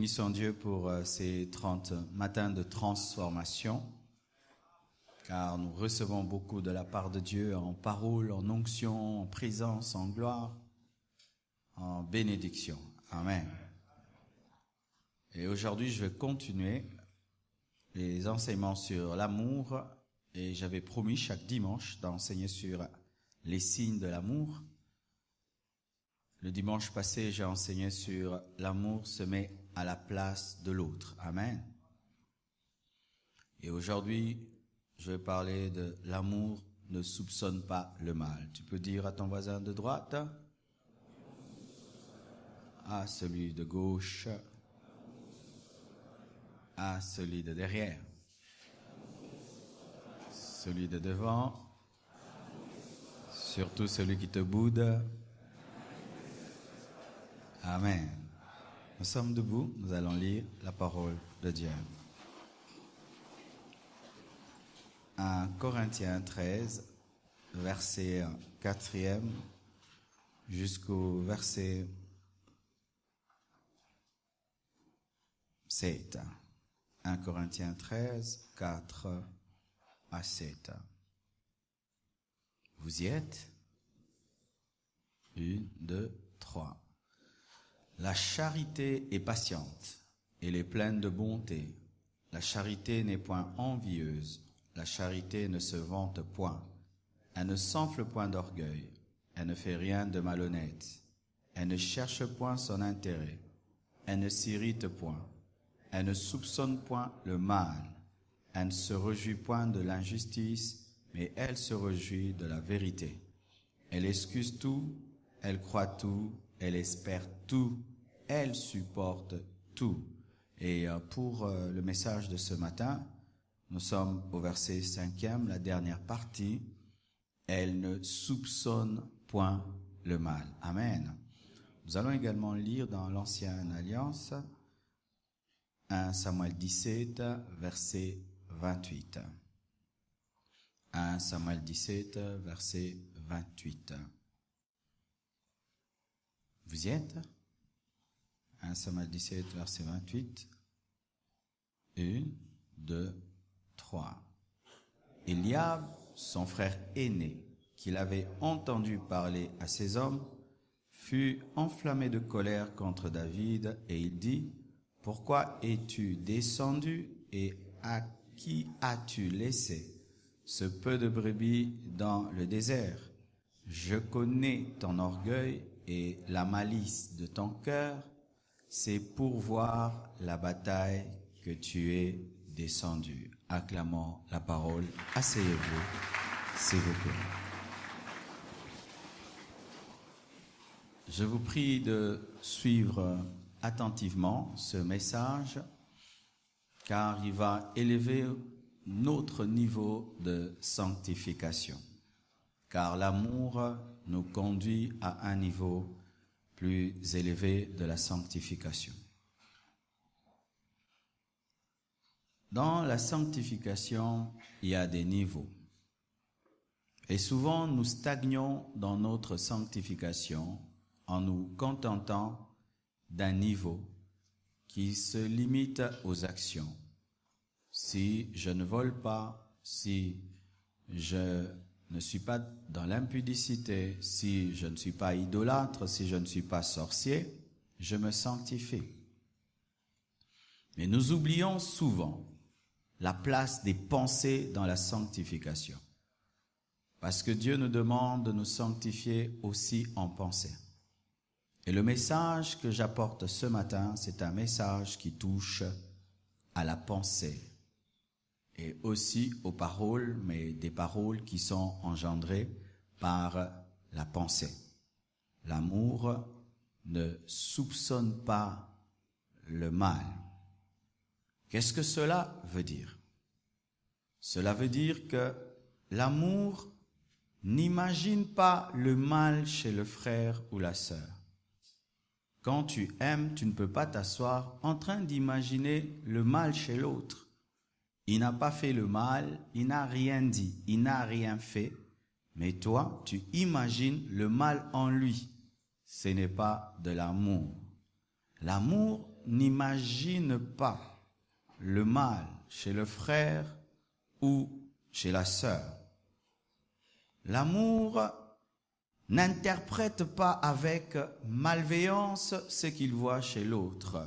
bénissons Dieu pour ces 30 matins de transformation, car nous recevons beaucoup de la part de Dieu en parole, en onction, en présence, en gloire, en bénédiction. Amen. Et aujourd'hui, je vais continuer les enseignements sur l'amour, et j'avais promis chaque dimanche d'enseigner sur les signes de l'amour. Le dimanche passé, j'ai enseigné sur l'amour se met à la place de l'autre. Amen. Et aujourd'hui, je vais parler de l'amour ne soupçonne pas le mal. Tu peux dire à ton voisin de droite, à celui de gauche, à celui de derrière, celui de devant, surtout celui qui te boude. Amen. Nous sommes debout, nous allons lire la parole de Dieu. 1 Corinthiens 13, verset 4e jusqu'au verset 7. 1 Corinthiens 13, 4 à 7. Vous y êtes? 1, 2, 3. La charité est patiente, elle est pleine de bonté. La charité n'est point envieuse, la charité ne se vante point. Elle ne s'enfle point d'orgueil, elle ne fait rien de malhonnête. Elle ne cherche point son intérêt, elle ne s'irrite point, elle ne soupçonne point le mal. Elle ne se réjouit point de l'injustice, mais elle se réjouit de la vérité. Elle excuse tout, elle croit tout, elle espère tout, elle supporte tout. Et pour le message de ce matin, nous sommes au verset 5e, la dernière partie. Elle ne soupçonne point le mal. Amen. Nous allons également lire dans l'Ancienne Alliance 1 Samuel 17, verset 28. 1 Samuel 17, verset 28. Vous y êtes? 1 Samuel 17, verset 28. 1, 2, 3. Eliab, son frère aîné, qu'il avait entendu parler à ses hommes, fut enflammé de colère contre David, et il dit, « Pourquoi es-tu descendu et à qui as-tu laissé ce peu de brebis dans le désert? Je connais ton orgueil et la malice de ton cœur, c'est pour voir la bataille que tu es descendu. » Acclamons la parole. Asseyez-vous, s'il vous plaît. Je vous prie de suivre attentivement ce message, car il va élever notre niveau de sanctification. Car l'amour nous conduit à un niveau plus élevé de la sanctification. Dans la sanctification, il y a des niveaux. Et souvent, nous stagnons dans notre sanctification en nous contentant d'un niveau qui se limite aux actions. Si je ne vole pas, si je ne suis pas dans l'impudicité, si je ne suis pas idolâtre, si je ne suis pas sorcier, je me sanctifie. Mais nous oublions souvent la place des pensées dans la sanctification. Parce que Dieu nous demande de nous sanctifier aussi en pensée. Et le message que j'apporte ce matin, c'est un message qui touche à la pensée. Et aussi aux paroles, mais des paroles qui sont engendrées par la pensée. L'amour ne soupçonne pas le mal. Qu'est-ce que cela veut dire? Cela veut dire que l'amour n'imagine pas le mal chez le frère ou la sœur. Quand tu aimes, tu ne peux pas t'asseoir en train d'imaginer le mal chez l'autre. Il n'a pas fait le mal, il n'a rien dit, il n'a rien fait, mais toi, tu imagines le mal en lui. Ce n'est pas de l'amour. L'amour n'imagine pas le mal chez le frère ou chez la sœur. L'amour n'interprète pas avec malveillance ce qu'il voit chez l'autre.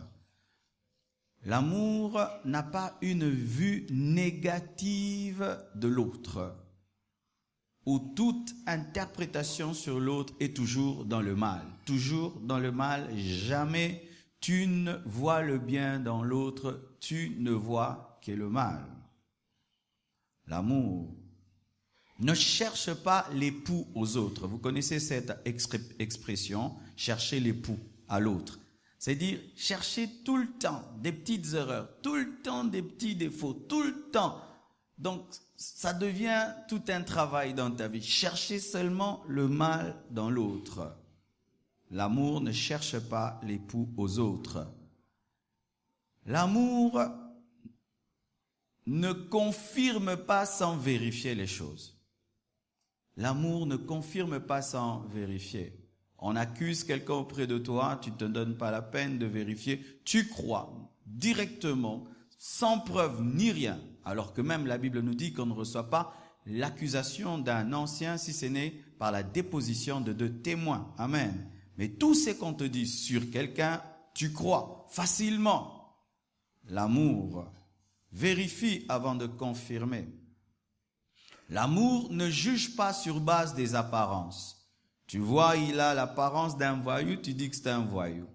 L'amour n'a pas une vue négative de l'autre, où toute interprétation sur l'autre est toujours dans le mal. Toujours dans le mal, jamais tu ne vois le bien dans l'autre, tu ne vois que le mal. L'amour ne cherche pas l'époux aux autres. Vous connaissez cette expression, chercher l'époux à l'autre. C'est-à-dire chercher tout le temps des petites erreurs, tout le temps des petits défauts, tout le temps. Donc, ça devient tout un travail dans ta vie. Chercher seulement le mal dans l'autre. L'amour ne cherche pas l'époux aux autres. L'amour ne confirme pas sans vérifier les choses. L'amour ne confirme pas sans vérifier. On accuse quelqu'un auprès de toi, tu ne te donnes pas la peine de vérifier. Tu crois directement, sans preuve ni rien. Alors que même la Bible nous dit qu'on ne reçoit pas l'accusation d'un ancien si ce n'est par la déposition de 2 témoins. Amen. Mais tout ce qu'on te dit sur quelqu'un, tu crois facilement. L'amour vérifie avant de confirmer. L'amour ne juge pas sur base des apparences. Tu vois, il a l'apparence d'un voyou, tu dis que c'est un voyou.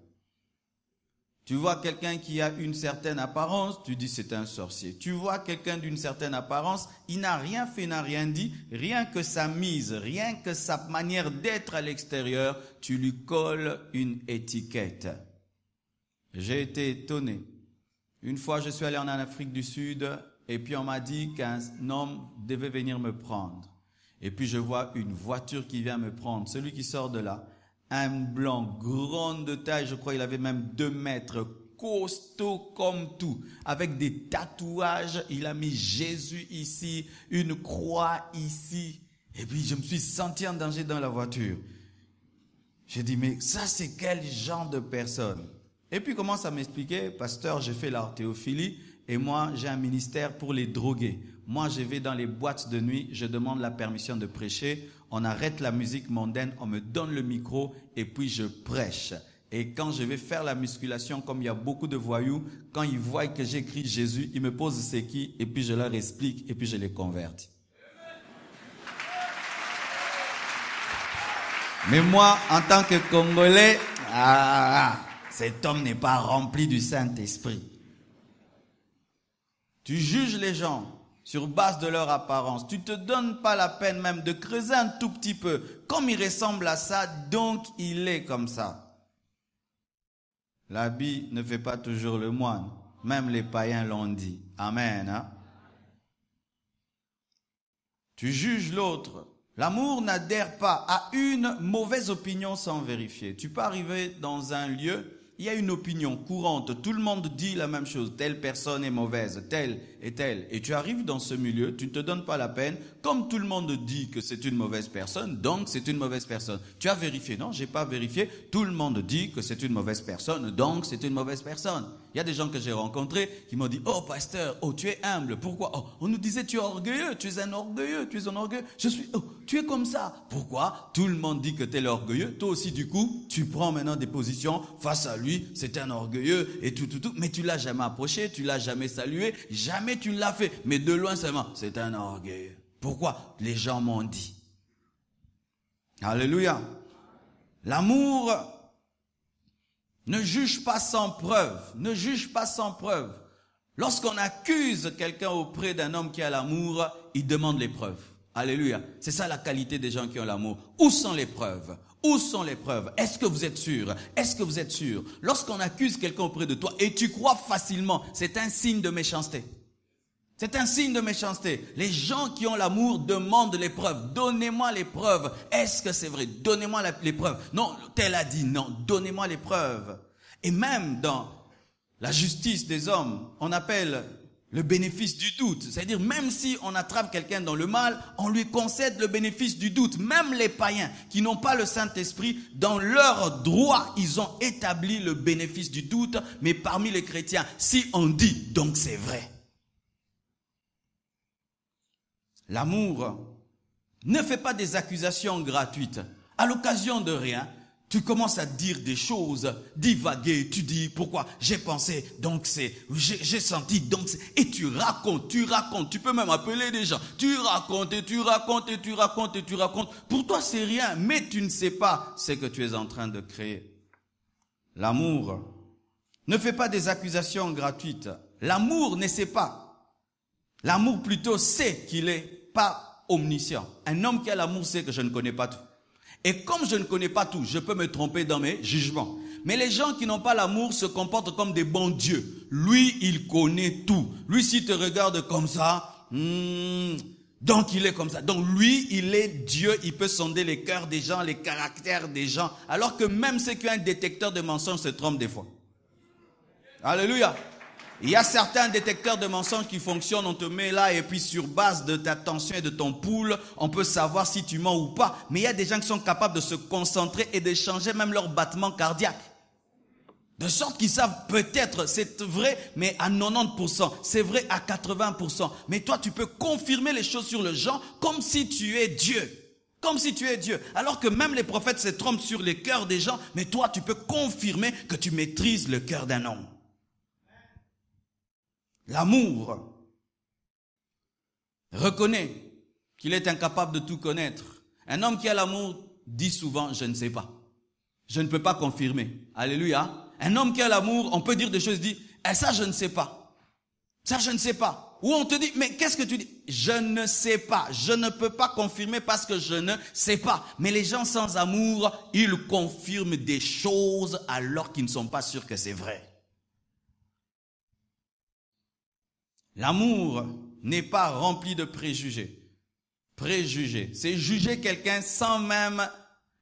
Tu vois quelqu'un qui a une certaine apparence, tu dis c'est un sorcier. Tu vois quelqu'un d'une certaine apparence, il n'a rien fait, n'a rien dit, rien que sa mise, rien que sa manière d'être à l'extérieur, tu lui colles une étiquette. J'ai été étonné. Une fois, je suis allé en Afrique du Sud et puis on m'a dit qu'un homme devait venir me prendre. Et puis je vois une voiture qui vient me prendre. Celui qui sort de là, un blanc, grande de taille, je crois il avait même 2 mètres, costaud comme tout, avec des tatouages, il a mis Jésus ici, une croix ici. Et puis je me suis senti en danger dans la voiture. J'ai dit, mais ça c'est quel genre de personne? Et puis il commence à m'expliquer, pasteur, j'ai fait l'arthéophilie et moi j'ai un ministère pour les drogués. Moi, je vais dans les boîtes de nuit, je demande la permission de prêcher, on arrête la musique mondaine, on me donne le micro et puis je prêche. Et quand je vais faire la musculation, comme il y a beaucoup de voyous, quand ils voient que j'écris Jésus, ils me posent c'est qui et puis je leur explique et puis je les convertis. Mais moi, en tant que Congolais, cet homme n'est pas rempli du Saint-Esprit. Tu juges les gens sur base de leur apparence. Tu ne te donnes pas la peine même de creuser un tout petit peu. Comme il ressemble à ça, donc il est comme ça. L'habit ne fait pas toujours le moine. Même les païens l'ont dit. Amen. Hein? Tu juges l'autre. L'amour n'adhère pas à une mauvaise opinion sans vérifier. Tu peux arriver dans un lieu, il y a une opinion courante, tout le monde dit la même chose, telle personne est mauvaise, telle et telle. Et tu arrives dans ce milieu, tu ne te donnes pas la peine, comme tout le monde dit que c'est une mauvaise personne, donc c'est une mauvaise personne. Tu as vérifié? Non, j'ai pas vérifié. Tout le monde dit que c'est une mauvaise personne, donc c'est une mauvaise personne. Il y a des gens que j'ai rencontrés qui m'ont dit, oh pasteur, oh tu es humble, pourquoi? Oh, on nous disait tu es orgueilleux, tu es un orgueilleux, tu es un orgueilleux. Tu es comme ça. Pourquoi? Tout le monde dit que tu es l'orgueilleux, toi aussi du coup, tu prends maintenant des positions face à lui, c'est un orgueilleux et tout, mais tu l'as jamais approché, tu l'as jamais salué, jamais tu ne l'as fait, mais de loin seulement, c'est un orgueilleux. Pourquoi? Les gens m'ont dit. Alléluia. L'amour ne juge pas sans preuve. Ne juge pas sans preuve. Lorsqu'on accuse quelqu'un auprès d'un homme qui a l'amour, il demande les preuves. Alléluia. C'est ça la qualité des gens qui ont l'amour. Où sont les preuves? Où sont les preuves? Est-ce que vous êtes sûr? Est-ce que vous êtes sûr? Lorsqu'on accuse quelqu'un auprès de toi et tu crois facilement, c'est un signe de méchanceté. C'est un signe de méchanceté. Les gens qui ont l'amour demandent les preuves. Donnez-moi les preuves. Est-ce que c'est vrai? Donnez-moi les preuves. Non, tel a dit non. Donnez-moi les preuves. Et même dans la justice des hommes, on appelle le bénéfice du doute. C'est-à-dire, même si on attrape quelqu'un dans le mal, on lui concède le bénéfice du doute. Même les païens qui n'ont pas le Saint-Esprit, dans leur droit, ils ont établi le bénéfice du doute. Mais parmi les chrétiens, si on dit, donc c'est vrai. L'amour ne fait pas des accusations gratuites. À l'occasion de rien, tu commences à dire des choses, divaguer, tu dis pourquoi j'ai pensé, donc c'est, j'ai senti, donc c'est, et tu racontes, tu peux même appeler des gens, tu racontes et tu racontes et tu racontes et tu racontes. Pour toi c'est rien, mais tu ne sais pas ce que tu es en train de créer. L'amour ne fait pas des accusations gratuites. L'amour ne sait pas. L'amour plutôt sait qu'il est pas omniscient. Un homme qui a l'amour sait que je ne connais pas tout. Et comme je ne connais pas tout, je peux me tromper dans mes jugements. Mais les gens qui n'ont pas l'amour se comportent comme des bons dieux. Lui, il connaît tout. Lui, s'il te regarde comme ça, donc il est comme ça. Donc lui, il est Dieu, il peut sonder les cœurs des gens, les caractères des gens. Alors que même ceux qui ont un détecteur de mensonges se trompent des fois. Alléluia. Il y a certains détecteurs de mensonges qui fonctionnent, on te met là et puis sur base de ta tension et de ton pouls, on peut savoir si tu mens ou pas. Mais il y a des gens qui sont capables de se concentrer et de changer même leur battement cardiaque. De sorte qu'ils savent peut-être, c'est vrai, mais à 90%, c'est vrai à 80%. Mais toi, tu peux confirmer les choses sur le genre comme si tu es Dieu. Comme si tu es Dieu. Alors que même les prophètes se trompent sur les cœurs des gens, mais toi, tu peux confirmer que tu maîtrises le cœur d'un homme. L'amour reconnaît qu'il est incapable de tout connaître. Un homme qui a l'amour dit souvent, je ne sais pas. Je ne peux pas confirmer. Alléluia. Un homme qui a l'amour, on peut dire des choses, dit, ça je ne sais pas. Ça je ne sais pas. Ou on te dit, mais qu'est-ce que tu dis? Je ne sais pas. Je ne peux pas confirmer parce que je ne sais pas. Mais les gens sans amour, ils confirment des choses alors qu'ils ne sont pas sûrs que c'est vrai. L'amour n'est pas rempli de préjugés. Préjugés, c'est juger quelqu'un sans même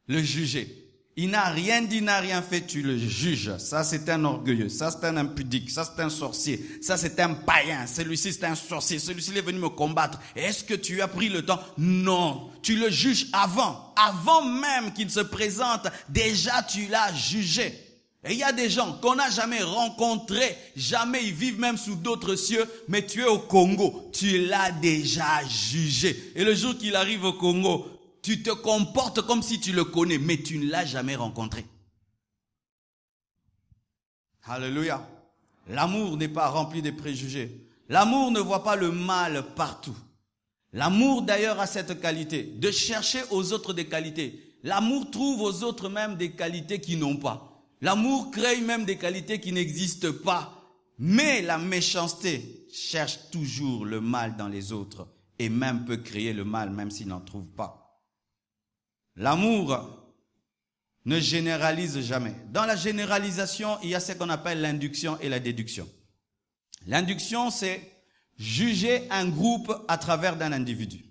le juger. Il n'a rien dit, il n'a rien fait, tu le juges. Ça, c'est un orgueilleux. Ça, c'est un impudique. Ça, c'est un sorcier. Ça, c'est un païen. Celui-ci, c'est un sorcier. Celui-ci, il est venu me combattre. Est-ce que tu as pris le temps? Non. Tu le juges avant. Avant même qu'il se présente, déjà, tu l'as jugé. Et il y a des gens qu'on n'a jamais rencontrés, jamais ils vivent même sous d'autres cieux, mais tu es au Congo, tu l'as déjà jugé. Et le jour qu'il arrive au Congo, tu te comportes comme si tu le connais, mais tu ne l'as jamais rencontré. Alléluia. L'amour n'est pas rempli de préjugés. L'amour ne voit pas le mal partout. L'amour d'ailleurs a cette qualité, de chercher aux autres des qualités. L'amour trouve aux autres même des qualités qu'ils n'ont pas. L'amour crée même des qualités qui n'existent pas. Mais la méchanceté cherche toujours le mal dans les autres et même peut créer le mal même s'il n'en trouve pas. L'amour ne généralise jamais. Dans la généralisation, il y a ce qu'on appelle l'induction et la déduction. L'induction, c'est juger un groupe à travers d'un individu.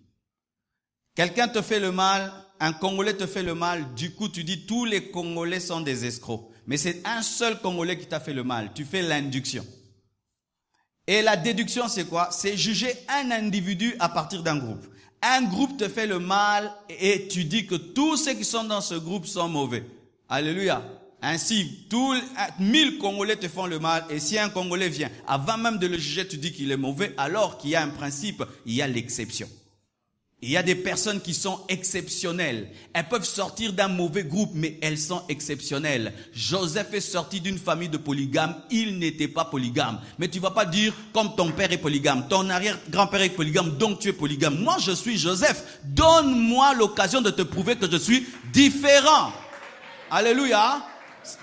Quelqu'un te fait le mal, un Congolais te fait le mal, du coup tu dis tous les Congolais sont des escrocs. Mais c'est un seul Congolais qui t'a fait le mal. Tu fais l'induction. Et la déduction, c'est quoi? C'est juger un individu à partir d'un groupe. Un groupe te fait le mal et tu dis que tous ceux qui sont dans ce groupe sont mauvais. Alléluia. Ainsi, 1000 Congolais te font le mal et si un Congolais vient, avant même de le juger, tu dis qu'il est mauvais, alors qu'il y a un principe, il y a l'exception. Il y a des personnes qui sont exceptionnelles. Elles peuvent sortir d'un mauvais groupe, mais elles sont exceptionnelles. Joseph est sorti d'une famille de polygames. Il n'était pas polygame. Mais tu ne vas pas dire, comme ton père est polygame, ton arrière-grand-père est polygame, donc tu es polygame. Moi, je suis Joseph. Donne-moi l'occasion de te prouver que je suis différent. Alléluia.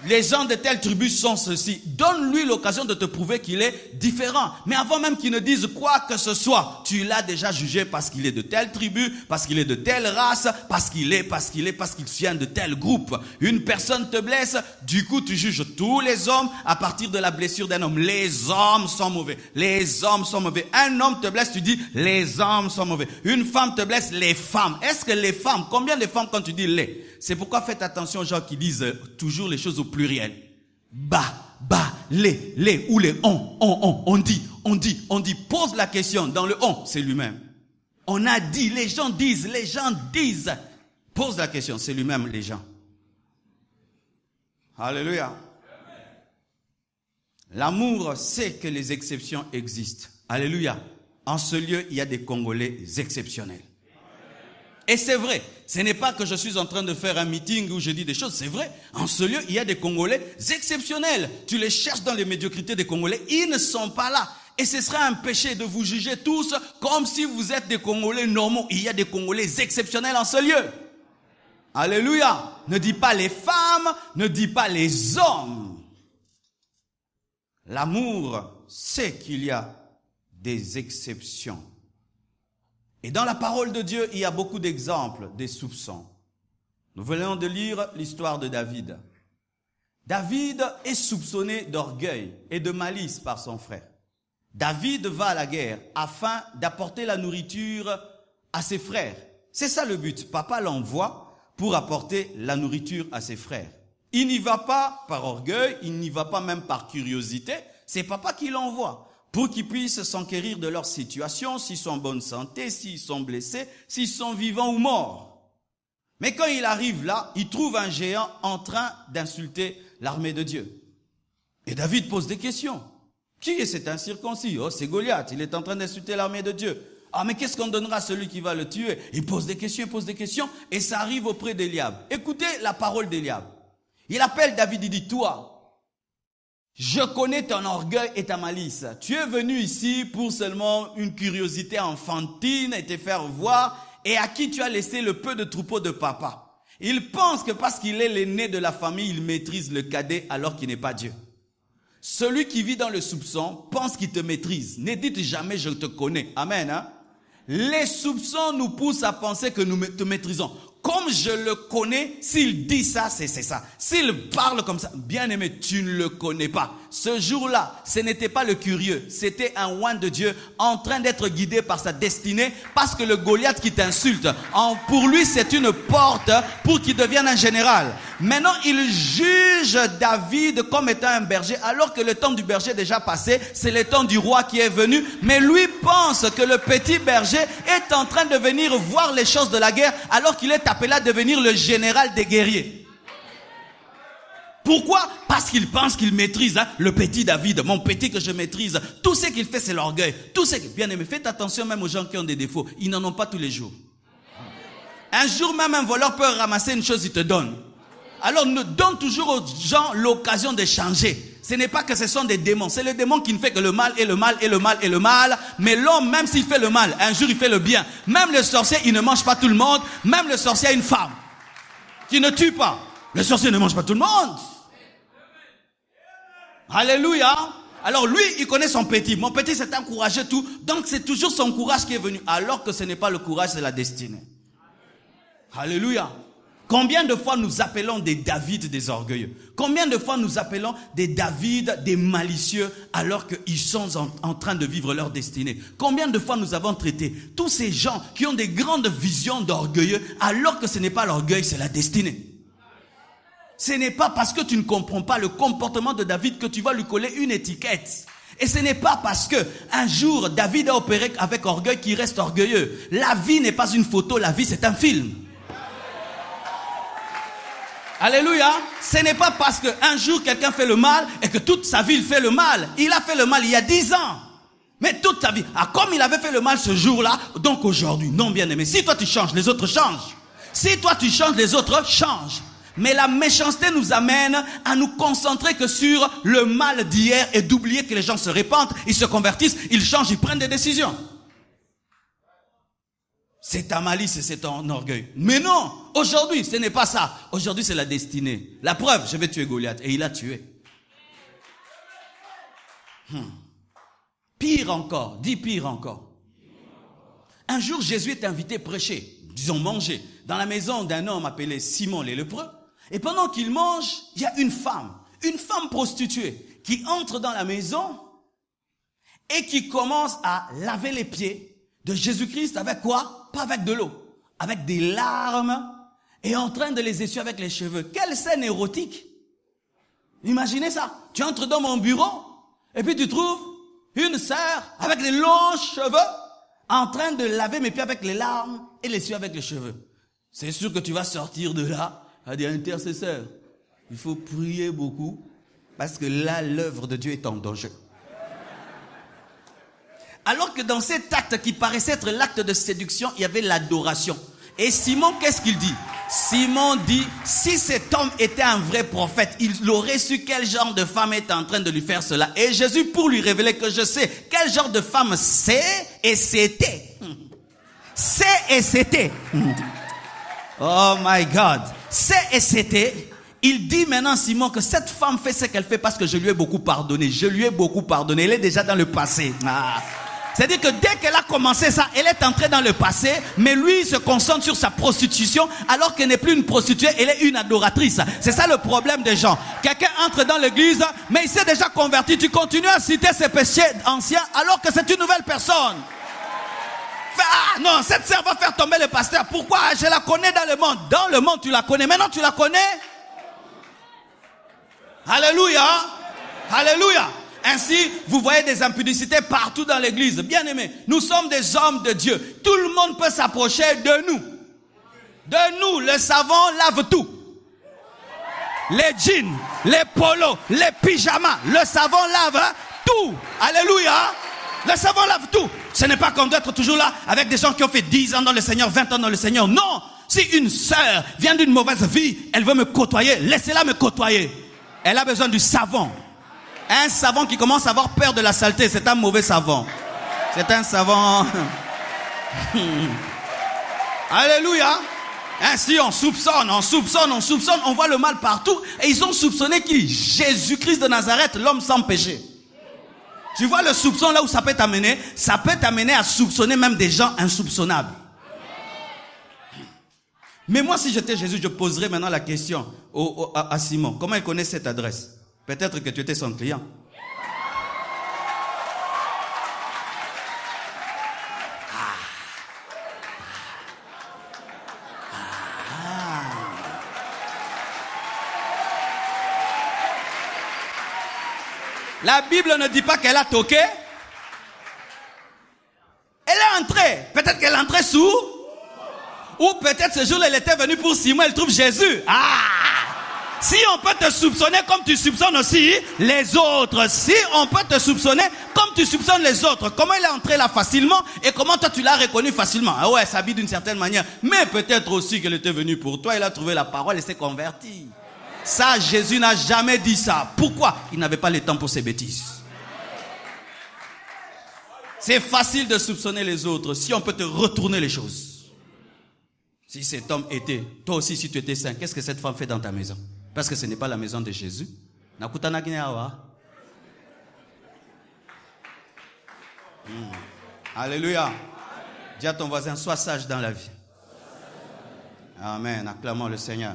Les gens de telle tribu sont ceci. Donne-lui l'occasion de te prouver qu'il est différent. Mais avant même qu'il ne dise quoi que ce soit, tu l'as déjà jugé parce qu'il est de telle tribu, parce qu'il est de telle race, parce qu'il vient de tel groupe. Une personne te blesse, du coup tu juges tous les hommes à partir de la blessure d'un homme. Les hommes sont mauvais. Les hommes sont mauvais. Un homme te blesse, tu dis les hommes sont mauvais. Une femme te blesse, les femmes. Est-ce que les femmes, combien de femmes quand tu dis les? C'est pourquoi faites attention aux gens qui disent toujours les choses au pluriel. Les, ou les on dit, on dit, pose la question. Dans le on, c'est lui-même. On a dit, les gens disent. Pose la question, c'est lui-même, les gens. Alléluia. L'amour sait que les exceptions existent. Alléluia. En ce lieu, il y a des Congolais exceptionnels. Et c'est vrai, ce n'est pas que je suis en train de faire un meeting où je dis des choses, c'est vrai. En ce lieu, il y a des Congolais exceptionnels. Tu les cherches dans les médiocrités des Congolais, ils ne sont pas là. Et ce serait un péché de vous juger tous comme si vous êtes des Congolais normaux. Il y a des Congolais exceptionnels en ce lieu. Alléluia. Ne dis pas les femmes, ne dis pas les hommes. L'amour sait qu'il y a des exceptions. Et dans la parole de Dieu, il y a beaucoup d'exemples des soupçons. Nous venons de lire l'histoire de David. David est soupçonné d'orgueil et de malice par son frère. David va à la guerre afin d'apporter la nourriture à ses frères. C'est ça le but. Papa l'envoie pour apporter la nourriture à ses frères. Il n'y va pas par orgueil, il n'y va pas même par curiosité. C'est papa qui l'envoie pour qu'ils puissent s'enquérir de leur situation, s'ils sont en bonne santé, s'ils sont blessés, s'ils sont vivants ou morts. Mais quand il arrive là, il trouve un géant en train d'insulter l'armée de Dieu. Et David pose des questions. Qui est cet incirconcis? Oh, c'est Goliath, il est en train d'insulter l'armée de Dieu. Ah, mais qu'est-ce qu'on donnera à celui qui va le tuer? Il pose des questions, et ça arrive auprès d'Éliab. Écoutez la parole d'Éliab. Il appelle David, il dit, toi, je connais ton orgueil et ta malice. Tu es venu ici pour seulement une curiosité enfantine et te faire voir, et à qui tu as laissé le peu de troupeau de papa. Il pense que parce qu'il est l'aîné de la famille, il maîtrise le cadet alors qu'il n'est pas Dieu. Celui qui vit dans le soupçon pense qu'il te maîtrise. Ne dites jamais je te connais. Amen. Hein? Les soupçons nous poussent à penser que nous te maîtrisons. Comme je le connais, s'il dit ça, c'est ça. S'il parle comme ça, bien aimé, tu ne le connais pas. Ce jour-là, ce n'était pas le curieux, c'était un oint de Dieu en train d'être guidé par sa destinée, parce que le Goliath qui t'insulte, pour lui c'est une porte pour qu'il devienne un général. Maintenant, il juge David comme étant un berger, alors que le temps du berger est déjà passé, c'est le temps du roi qui est venu, mais lui pense que le petit berger est en train de venir voir les choses de la guerre, alors qu'il est appelé à devenir le général des guerriers. Pourquoi? Parce qu'il pense qu'il maîtrise, le petit David, mon petit que je maîtrise. Tout ce qu'il fait, c'est l'orgueil. Tout ce que, bien aimé, faites attention même aux gens qui ont des défauts. Ils n'en ont pas tous les jours. Un jour même, un voleur peut ramasser une chose, il te donne. Alors, donne toujours aux gens l'occasion de changer. Ce n'est pas que ce sont des démons. C'est le démon qui ne fait que le mal et le mal et le mal et le mal. Mais l'homme, même s'il fait le mal, un jour il fait le bien. Même le sorcier, il ne mange pas tout le monde. Même le sorcier a une femme qui ne tue pas. Le sorcier ne mange pas tout le monde. Alléluia. Alors lui, il connaît son petit. Mon petit, c'est un courageux tout. Donc c'est toujours son courage qui est venu. Alors que ce n'est pas le courage, c'est la destinée. Alléluia. Combien de fois nous appelons des David des orgueilleux? Combien de fois nous appelons des David des malicieux alors qu'ils sont en train de vivre leur destinée? Combien de fois nous avons traité tous ces gens qui ont des grandes visions d'orgueilleux alors que ce n'est pas l'orgueil, c'est la destinée? Ce n'est pas parce que tu ne comprends pas le comportement de David que tu vas lui coller une étiquette. Et ce n'est pas parce que un jour David a opéré avec orgueil qu'il reste orgueilleux. La vie n'est pas une photo, la vie c'est un film. Alléluia. Ce n'est pas parce qu'un jour quelqu'un fait le mal et que toute sa vie il fait le mal. Il a fait le mal il y a 10 ans. Mais toute sa vie. Ah, comme il avait fait le mal ce jour-là, donc aujourd'hui, non bien aimé. Si toi tu changes, les autres changent. Si toi tu changes, les autres changent. Mais la méchanceté nous amène à nous concentrer que sur le mal d'hier et d'oublier que les gens se répandent, ils se convertissent, ils changent, ils prennent des décisions. C'est ta malice et c'est ton orgueil. Mais non, aujourd'hui, ce n'est pas ça. Aujourd'hui, c'est la destinée. La preuve, je vais tuer Goliath. Et il a tué. Pire encore, dis pire encore. Un jour, Jésus est invité prêcher, disons manger, dans la maison d'un homme appelé Simon le lépreux. Et pendant qu'il mange, il y a une femme prostituée, qui entre dans la maison et qui commence à laver les pieds de Jésus-Christ avec quoi? Pas avec de l'eau, avec des larmes et en train de les essuyer avec les cheveux. Quelle scène érotique! Imaginez ça. Tu entres dans mon bureau et puis tu trouves Une sœur avec les longs cheveux en train de laver mes pieds avec les larmes et les yeux avec les cheveux. C'est sûr que tu vas sortir de là à des intercesseurs. Il faut prier beaucoup parce que là, l'œuvre de Dieu est en danger. Alors que dans cet acte qui paraissait être l'acte de séduction, il y avait l'adoration. Et Simon, qu'est-ce qu'il dit? Simon dit, si cet homme était un vrai prophète, il aurait su quel genre de femme est en train de lui faire cela. Et Jésus, pour lui révéler que je sais quel genre de femme c'est et c'était. C'est et c'était. Oh my God. C'est et c'était. Il dit maintenant, Simon, que cette femme fait ce qu'elle fait parce que je lui ai beaucoup pardonné. Je lui ai beaucoup pardonné. Elle est déjà dans le passé. C'est-à-dire que dès qu'elle a commencé ça, elle est entrée dans le passé, mais lui, il se concentre sur sa prostitution, alors qu'elle n'est plus une prostituée, elle est une adoratrice. C'est ça le problème des gens. Quelqu'un entre dans l'église, mais il s'est déjà converti. Tu continues à citer ses péchés anciens, alors que c'est une nouvelle personne. Ah non, cette sœur va faire tomber le pasteur. Pourquoi? Je la connais dans le monde. Dans le monde, tu la connais. Maintenant, tu la connais. Alléluia. Alléluia. Ainsi, vous voyez des impudicités partout dans l'église. Bien aimés, nous sommes des hommes de Dieu. Tout le monde peut s'approcher de nous. De nous, le savon lave tout. Les jeans, les polos, les pyjamas, le savon lave tout. Alléluia. Le savon lave tout. Ce n'est pas comme d'être toujours là avec des gens qui ont fait 10 ans dans le Seigneur, 20 ans dans le Seigneur. Non. Si une sœur vient d'une mauvaise vie, elle veut me côtoyer, laissez-la me côtoyer. Elle a besoin du savon. Un savon qui commence à avoir peur de la saleté, c'est un mauvais savon. C'est un savon. Alléluia. Ainsi on soupçonne, on voit le mal partout. Et ils ont soupçonné qui? Jésus-Christ de Nazareth, l'homme sans péché. Tu vois le soupçon là où ça peut t'amener? Ça peut t'amener à soupçonner même des gens insoupçonnables. Mais moi, si j'étais Jésus, je poserais maintenant la question à Simon. Comment il connaît cette adresse? Peut-être que tu étais son client. La Bible ne dit pas qu'elle a toqué. Elle est entrée. Peut-être qu'elle est entrée sous. Ou peut-être ce jour-là, elle était venue pour Simon, elle trouve Jésus. Si on peut te soupçonner comme tu soupçonnes aussi les autres. Si on peut te soupçonner comme tu soupçonnes les autres. Comment elle est entrée là facilement et comment toi tu l'as reconnu facilement? Ah ouais, elle s'habille d'une certaine manière. Mais peut-être aussi qu'elle était venue pour toi, elle a trouvé la parole et s'est convertie. Ça, Jésus n'a jamais dit ça. Pourquoi? Il n'avait pas le temps pour ces bêtises. C'est facile de soupçonner les autres si on peut te retourner les choses. Si cet homme était, toi aussi si tu étais saint, qu'est-ce que cette femme fait dans ta maison? Parce que ce n'est pas la maison de Jésus. Alléluia. Dis à ton voisin, sois sage dans la vie. Amen. Acclamons le Seigneur.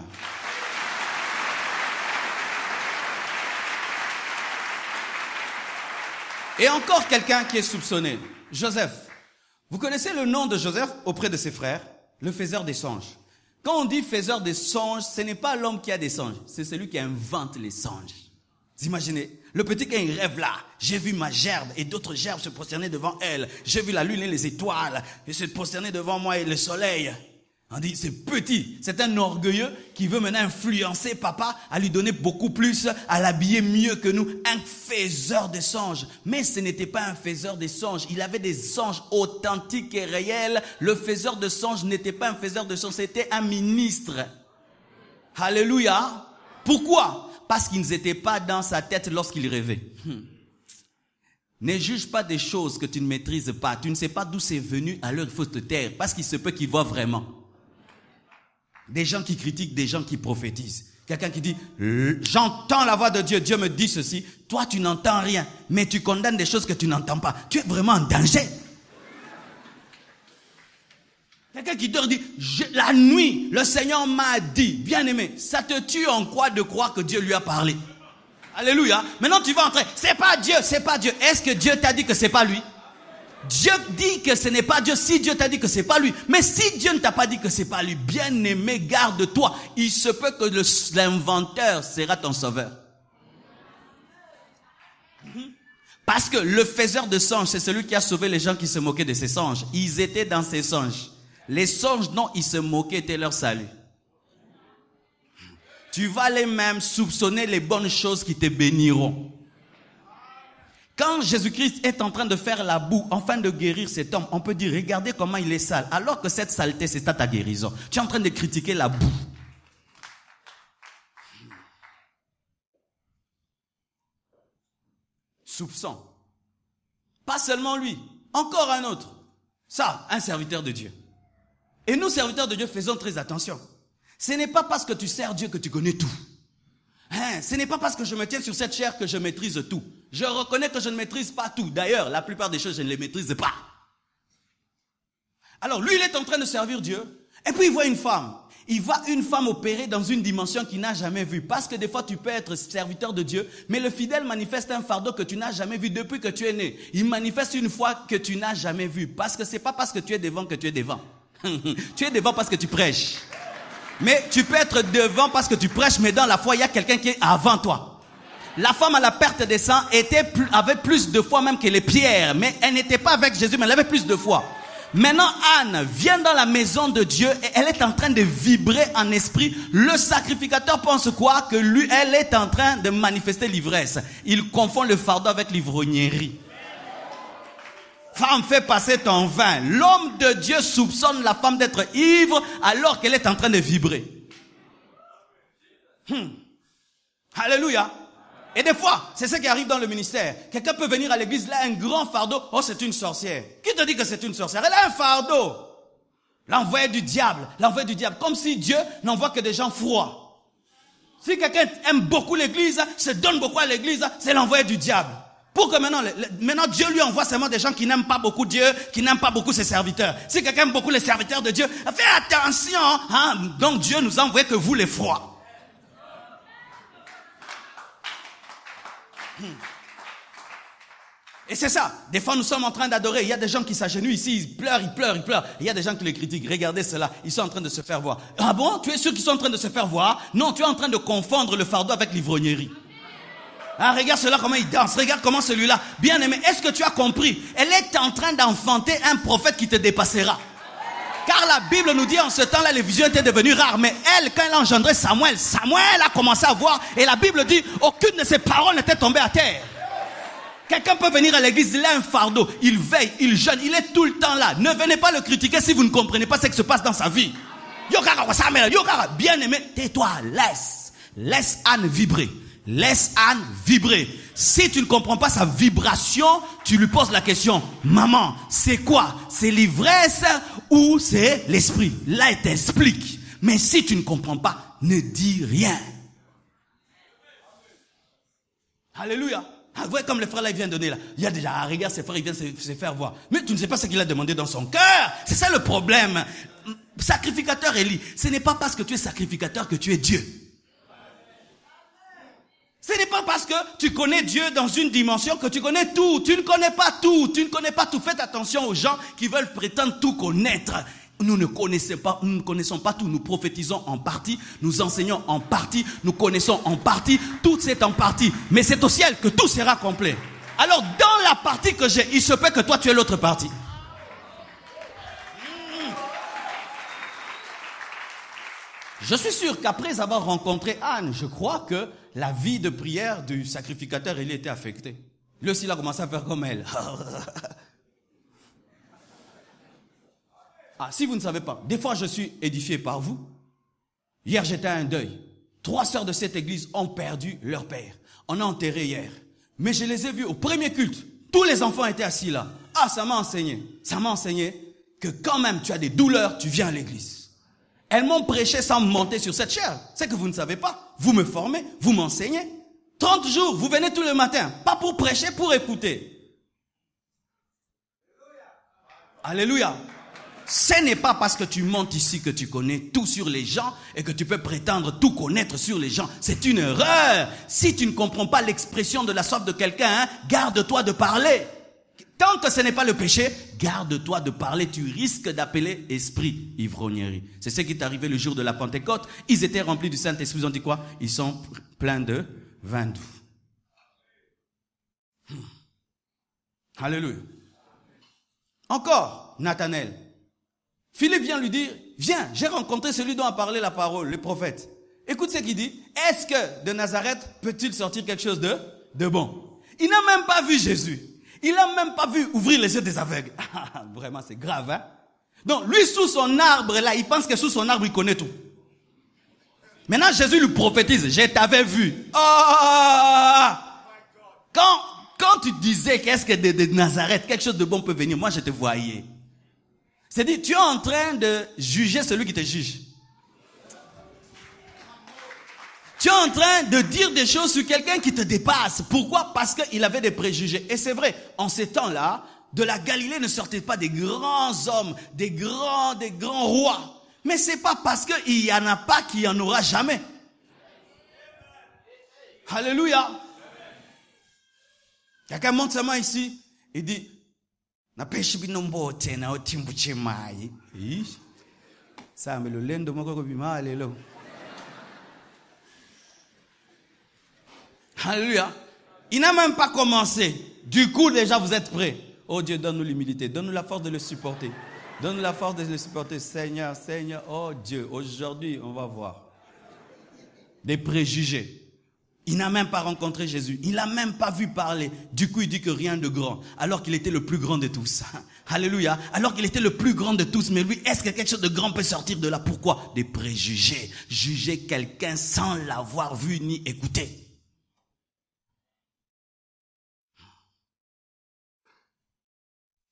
Et encore quelqu'un qui est soupçonné. Joseph. Vous connaissez le nom de Joseph auprès de ses frères? Le faiseur des songes. Quand on dit faiseur des songes, ce n'est pas l'homme qui a des songes. C'est celui qui invente les songes. Vous imaginez? Le petit qui a un rêve là. J'ai vu ma gerbe et d'autres gerbes se prosterner devant elle. J'ai vu la lune et les étoiles et se prosterner devant moi et le soleil. On dit, c'est petit. C'est un orgueilleux qui veut maintenant influencer papa à lui donner beaucoup plus, à l'habiller mieux que nous. Un faiseur de songes. Mais ce n'était pas un faiseur de songes. Il avait des songes authentiques et réels. Le faiseur de songes n'était pas un faiseur de songes, c'était un ministre. Alléluia. Pourquoi? Parce qu'ils n'étaient pas dans sa tête lorsqu'il rêvait. Ne juge pas des choses que tu ne maîtrises pas. Tu ne sais pas d'où c'est venu, alors il faut te taire. Parce qu'il se peut qu'il voit vraiment. Des gens qui critiquent, des gens qui prophétisent. Quelqu'un qui dit, j'entends la voix de Dieu, Dieu me dit ceci. Toi, tu n'entends rien, mais tu condamnes des choses que tu n'entends pas. Tu es vraiment en danger. Quelqu'un qui te dit, la nuit, le Seigneur m'a dit, bien aimé, ça te tue en quoi de croire que Dieu lui a parlé? Alléluia. Maintenant, tu vas entrer. C'est pas Dieu, c'est pas Dieu. Est-ce que Dieu t'a dit que c'est pas lui? Dieu dit que ce n'est pas Dieu si Dieu t'a dit que c'est pas lui. Mais si Dieu ne t'a pas dit que c'est pas lui, bien aimé, garde-toi. Il se peut que l'inventeur sera ton sauveur. Parce que le faiseur de songes, c'est celui qui a sauvé les gens qui se moquaient de ces songes. Ils étaient dans ces songes. Les songes dont ils se moquaient étaient leur salut. Tu vas les même soupçonner les bonnes choses qui te béniront. Quand Jésus-Christ est en train de faire la boue, afin de guérir cet homme, on peut dire, regardez comment il est sale. Alors que cette saleté, c'est à ta guérison. Tu es en train de critiquer la boue. Soupçon. Pas seulement lui, encore un autre. Ça, un serviteur de Dieu. Et nous, serviteurs de Dieu, faisons très attention. Ce n'est pas parce que tu sers Dieu que tu connais tout. Ce n'est pas parce que je me tiens sur cette chaire que je maîtrise tout. Je reconnais que je ne maîtrise pas tout. D'ailleurs, la plupart des choses, je ne les maîtrise pas. Alors, lui, il est en train de servir Dieu. Et puis, il voit une femme. Il voit une femme opérer dans une dimension qu'il n'a jamais vue. Parce que des fois, tu peux être serviteur de Dieu, mais le fidèle manifeste un fardeau que tu n'as jamais vu depuis que tu es né. Il manifeste une foi que tu n'as jamais vue. Parce que c'est pas parce que tu es devant que tu es devant. Tu es devant parce que tu prêches. Mais tu peux être devant parce que tu prêches, mais dans la foi, il y a quelqu'un qui est avant toi. La femme à la perte des sangs avait plus de foi même que les pierres. Mais elle n'était pas avec Jésus, mais elle avait plus de foi. Maintenant, Anne vient dans la maison de Dieu et elle est en train de vibrer en esprit. Le sacrificateur pense quoi? Que lui, elle est en train de manifester l'ivresse. Il confond le fardeau avec l'ivrognerie. Femme, fais passer ton vin. L'homme de Dieu soupçonne la femme d'être ivre alors qu'elle est en train de vibrer. Alléluia. Et des fois, c'est ce qui arrive dans le ministère. Quelqu'un peut venir à l'église, là, un grand fardeau. Oh, c'est une sorcière. Qui te dit que c'est une sorcière? Elle a un fardeau. L'envoyé du diable. L'envoyé du diable. Comme si Dieu n'envoie que des gens froids. Si quelqu'un aime beaucoup l'église, se donne beaucoup à l'église, c'est l'envoyé du diable. Pour que maintenant Dieu lui envoie seulement des gens qui n'aiment pas beaucoup Dieu, qui n'aiment pas beaucoup ses serviteurs. Si quelqu'un aime beaucoup les serviteurs de Dieu, fais attention. Donc Dieu nous a envoyé que vous les froids. Et c'est ça. Des fois, nous sommes en train d'adorer. Il y a des gens qui s'agenouillent ici, ils pleurent. Il y a des gens qui les critiquent. Regardez cela. Ils sont en train de se faire voir. Ah bon? Tu es sûr qu'ils sont en train de se faire voir? Non, tu es en train de confondre le fardeau avec l'ivrognerie. Ah, regarde cela, comment il danse. Regarde comment celui-là. Bien aimé, est-ce que tu as compris? Elle est en train d'enfanter un prophète qui te dépassera. Car la Bible nous dit en ce temps-là, les visions étaient devenues rares. Mais elle, quand elle a engendré Samuel a commencé à voir. Et la Bible dit, aucune de ses paroles n'était tombée à terre. Quelqu'un peut venir à l'église, il a un fardeau, il veille, il jeûne, il est tout le temps là. Ne venez pas le critiquer si vous ne comprenez pas ce qui se passe dans sa vie. Bien aimé, tais-toi, laisse Anne vibrer. Laisse Anne vibrer. Si tu ne comprends pas sa vibration, tu lui poses la question, maman, c'est quoi? C'est l'ivresse ou c'est l'esprit? Là, elle t'explique. Mais si tu ne comprends pas, ne dis rien. Alléluia. Ah, vous voyez comme le frère là, il vient donner là. Il y a déjà, regarde, ses frères, il vient se faire voir. Mais tu ne sais pas ce qu'il a demandé dans son cœur. C'est ça le problème. Sacrificateur Élie, ce n'est pas parce que tu es sacrificateur que tu es Dieu. Ce n'est pas parce que tu connais Dieu dans une dimension que tu connais tout. Tu ne connais pas tout. Tu ne connais pas tout. Faites attention aux gens qui veulent prétendre tout connaître. Nous ne connaissons pas tout. Nous prophétisons en partie. Nous enseignons en partie. Nous connaissons en partie. Tout c'est en partie. Mais c'est au ciel que tout sera complet. Alors, dans la partie que j'ai, il se peut que toi tu aies l'autre partie. Je suis sûr qu'après avoir rencontré Anne, je crois que la vie de prière du sacrificateur, il était affecté. Lui aussi, il a commencé à faire comme elle. Ah, si vous ne savez pas, des fois je suis édifié par vous. Hier, j'étais à un deuil. 3 sœurs de cette église ont perdu leur père. On a enterré hier. Mais je les ai vus au premier culte. Tous les enfants étaient assis là. Ah, ça m'a enseigné. Ça m'a enseigné que quand même tu as des douleurs, tu viens à l'église. Elles m'ont prêché sans monter sur cette chaire. C'est que vous ne savez pas. Vous me formez, vous m'enseignez. 30 jours, vous venez tous les matins. Pas pour prêcher, pour écouter. Alléluia. Ce n'est pas parce que tu montes ici que tu connais tout sur les gens et que tu peux prétendre tout connaître sur les gens. C'est une erreur. Si tu ne comprends pas l'expression de la soif de quelqu'un, garde-toi de parler. Tant que ce n'est pas le péché, garde-toi de parler. Tu risques d'appeler esprit ivrognerie. C'est ce qui est arrivé le jour de la Pentecôte. Ils étaient remplis du Saint-Esprit. Ils ont dit quoi? Ils sont pleins de vin doux. Alléluia. Encore, Nathanaël. Philippe vient lui dire, viens, j'ai rencontré celui dont a parlé la parole, le prophète. Écoute ce qu'il dit. Est-ce que de Nazareth peut-il sortir quelque chose de bon? Il n'a même pas vu Jésus. Il n'a même pas vu ouvrir les yeux des aveugles. Vraiment, c'est grave, hein? Donc, lui, sous son arbre, là, il pense que sous son arbre, il connaît tout. Maintenant, Jésus lui prophétise, je t'avais vu. Oh! Quand tu disais qu'est-ce que de Nazareth, quelque chose de bon peut venir, moi, je te voyais. C'est-à-dire, tu es en train de juger celui qui te juge. Tu es en train de dire des choses sur quelqu'un qui te dépasse. Pourquoi? Parce qu'il avait des préjugés. Et c'est vrai, en ces temps-là, de la Galilée ne sortaient pas des grands hommes, des grands rois. Mais c'est pas parce qu'il y en a pas qu'il y en aura jamais. Alléluia. Quelqu'un monte sa main ici et dit, ça, mais le lait de mon bima, allez là. Alléluia. Il n'a même pas commencé. Du coup, déjà, vous êtes prêts. Oh Dieu, donne-nous l'humilité. Donne-nous la force de le supporter. Donne-nous la force de le supporter. Seigneur, Seigneur. Oh Dieu, aujourd'hui, on va voir. Des préjugés. Il n'a même pas rencontré Jésus. Il n'a même pas vu parler. Du coup, il dit que rien de grand. Alors qu'il était le plus grand de tous. Alléluia. Alors qu'il était le plus grand de tous. Mais lui, est-ce que quelque chose de grand peut sortir de là? Pourquoi? Des préjugés. Juger quelqu'un sans l'avoir vu ni écouté.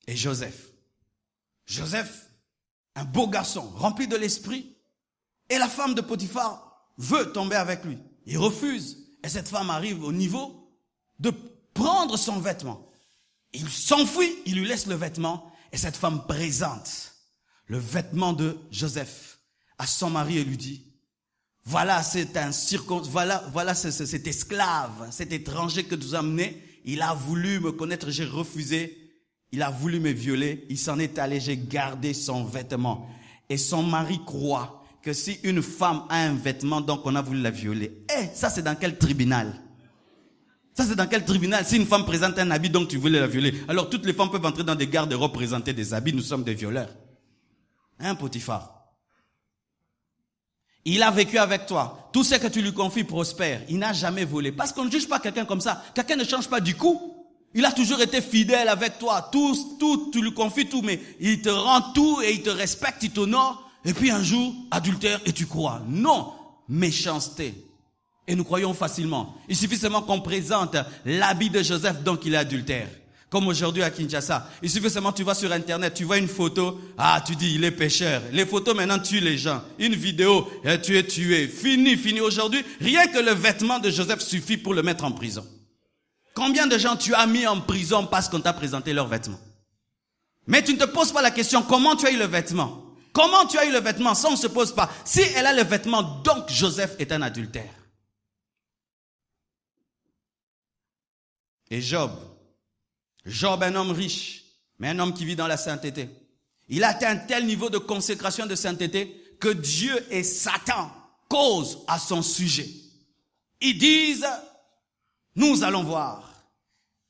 Et Joseph, un beau garçon, rempli de l'esprit, et la femme de Potiphar veut tomber avec lui. Il refuse, et cette femme arrive au niveau de prendre son vêtement. Il s'enfuit, il lui laisse le vêtement, et cette femme présente le vêtement de Joseph à son mari et lui dit, voilà, cet esclave, cet étranger que tu as amené, il a voulu me connaître, j'ai refusé. Il a voulu me violer, il s'en est allé, j'ai gardé son vêtement. Et son mari croit que si une femme a un vêtement, donc on a voulu la violer. Ça c'est dans quel tribunal? Ça c'est dans quel tribunal? Si une femme présente un habit, donc tu voulais la violer. Alors toutes les femmes peuvent entrer dans des garde-robes, présenter des habits, nous sommes des violeurs. Hein, Potiphar? Il a vécu avec toi. Tout ce que tu lui confies prospère. Il n'a jamais volé. Parce qu'on ne juge pas quelqu'un comme ça. Quelqu'un ne change pas du coup. Il a toujours été fidèle avec toi. Tout, tu lui confies tout, mais il te rend tout et il te respecte, il t'honore. Et puis un jour, adultère et tu crois. Non, méchanceté. Et nous croyons facilement. Il suffit seulement qu'on présente l'habit de Joseph, donc il est adultère. Comme aujourd'hui à Kinshasa. Il suffit seulement, tu vas sur Internet, tu vois une photo, tu dis, il est pécheur. Les photos maintenant tuent les gens. Une vidéo, tu es tué. Fini. Aujourd'hui, rien que le vêtement de Joseph suffit pour le mettre en prison. Combien de gens tu as mis en prison parce qu'on t'a présenté leurs vêtements? Mais tu ne te poses pas la question, comment tu as eu le vêtement? Comment tu as eu le vêtement? Ça, on ne se pose pas. Si elle a le vêtement, donc Joseph est un adultère. Et Job, un homme riche, mais un homme qui vit dans la sainteté. Il a atteint un tel niveau de consécration de sainteté que Dieu et Satan causent à son sujet. Ils disent, nous allons voir.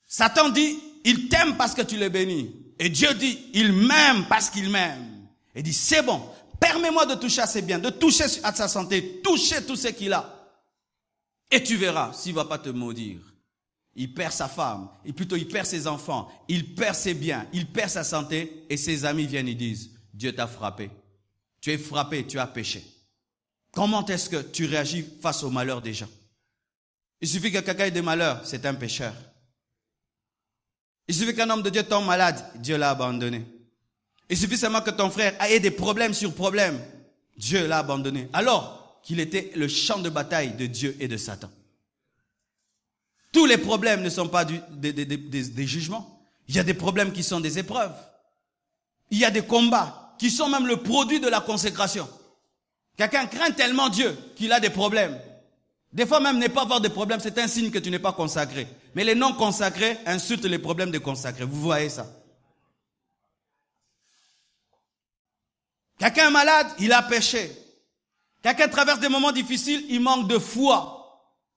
Satan dit, il t'aime parce que tu l'es béni. Et Dieu dit, il m'aime parce qu'il m'aime. Il dit, c'est bon, permets-moi de toucher à ses biens, de toucher à sa santé, toucher tout ce qu'il a. Et tu verras s'il ne va pas te maudire. Il perd sa femme, il perd ses enfants, il perd ses biens, il perd sa santé. Et ses amis viennent et disent, Dieu t'a frappé. Tu es frappé, tu as péché. Comment est-ce que tu réagis face au malheur des gens? Il suffit que quelqu'un ait des malheurs, c'est un pécheur. Il suffit qu'un homme de Dieu tombe malade, Dieu l'a abandonné. Il suffit seulement que ton frère ait des problèmes sur problèmes, Dieu l'a abandonné. Alors qu'il était le champ de bataille de Dieu et de Satan. Tous les problèmes ne sont pas des jugements. Il y a des problèmes qui sont des épreuves. Il y a des combats qui sont même le produit de la consécration. Quelqu'un craint tellement Dieu qu'il a des problèmes. Des fois même ne pas avoir de problème, c'est un signe que tu n'es pas consacré. Mais les non consacrés insultent les problèmes des consacrés. Vous voyez ça? Quelqu'un est malade, il a péché. Quelqu'un traverse des moments difficiles, il manque de foi.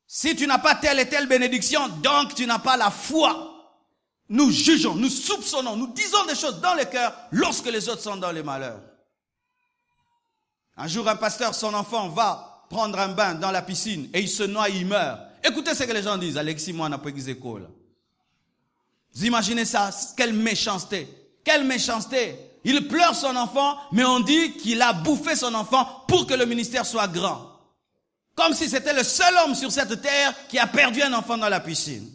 Si tu n'as pas telle et telle bénédiction, donc tu n'as pas la foi. nous jugeons, nous soupçonnons, nous disons des choses dans le cœur lorsque les autres sont dans les malheurs. Un jour, un pasteur, son enfant va prendre un bain dans la piscine et il se noie, il meurt. Écoutez ce que les gens disent. Alexis, moi, on n'a pas école. Vous imaginez ça? Quelle méchanceté. Quelle méchanceté. Il pleure son enfant, mais on dit qu'il a bouffé son enfant pour que le ministère soit grand. Comme si c'était le seul homme sur cette terre qui a perdu un enfant dans la piscine.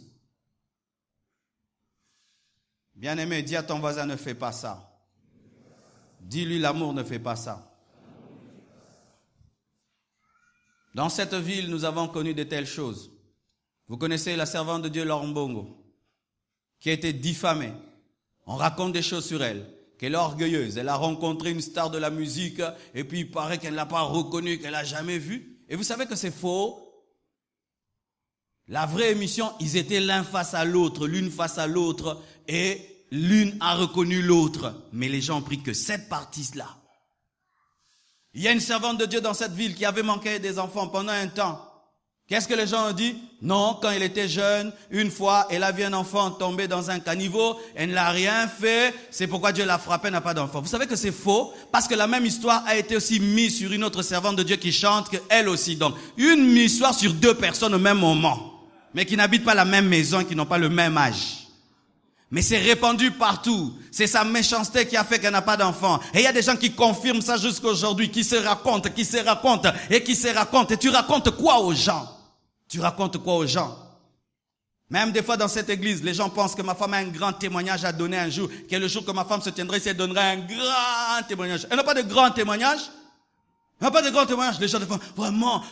Bien-aimé, dis à ton voisin, ne fais pas ça. Dis-lui, l'amour ne fait pas ça. Dans cette ville, nous avons connu de telles choses. Vous connaissez la servante de Dieu, Laure Mbongo, qui a été diffamée. On raconte des choses sur elle, qu'elle est orgueilleuse. Elle a rencontré une star de la musique, et puis il paraît qu'elle ne l'a pas reconnue, qu'elle n'a jamais vue. Et vous savez que c'est faux. La vraie émission, ils étaient l'un face à l'autre, l'une face à l'autre, et l'une a reconnu l'autre. Mais les gens ont pris que cette partie-là. Il y a une servante de Dieu dans cette ville qui avait manqué des enfants pendant un temps. Qu'est-ce que les gens ont dit? Non, quand elle était jeune, une fois, elle a vu un enfant tomber dans un caniveau, elle n'a rien fait, c'est pourquoi Dieu l'a frappé, elle n'a pas d'enfant. Vous savez que c'est faux, parce que la même histoire a été aussi mise sur une autre servante de Dieu qui chante, qu'elle aussi. Donc, une histoire sur deux personnes au même moment, mais qui n'habitent pas la même maison, qui n'ont pas le même âge. Mais c'est répandu partout. C'est sa méchanceté qui a fait qu'elle n'a pas d'enfant. Et il y a des gens qui confirment ça jusqu'à aujourd'hui, qui se racontent, et qui se racontent. Et tu racontes quoi aux gens? Tu racontes quoi aux gens? Même des fois dans cette église, les gens pensent que ma femme a un grand témoignage à donner un jour. Que le jour que ma femme se tiendrait ici, elle donnerait un grand témoignage. Elle n'a pas de grand témoignage. Il n'y a pas de grand témoignage. Les gens des fois, vraiment,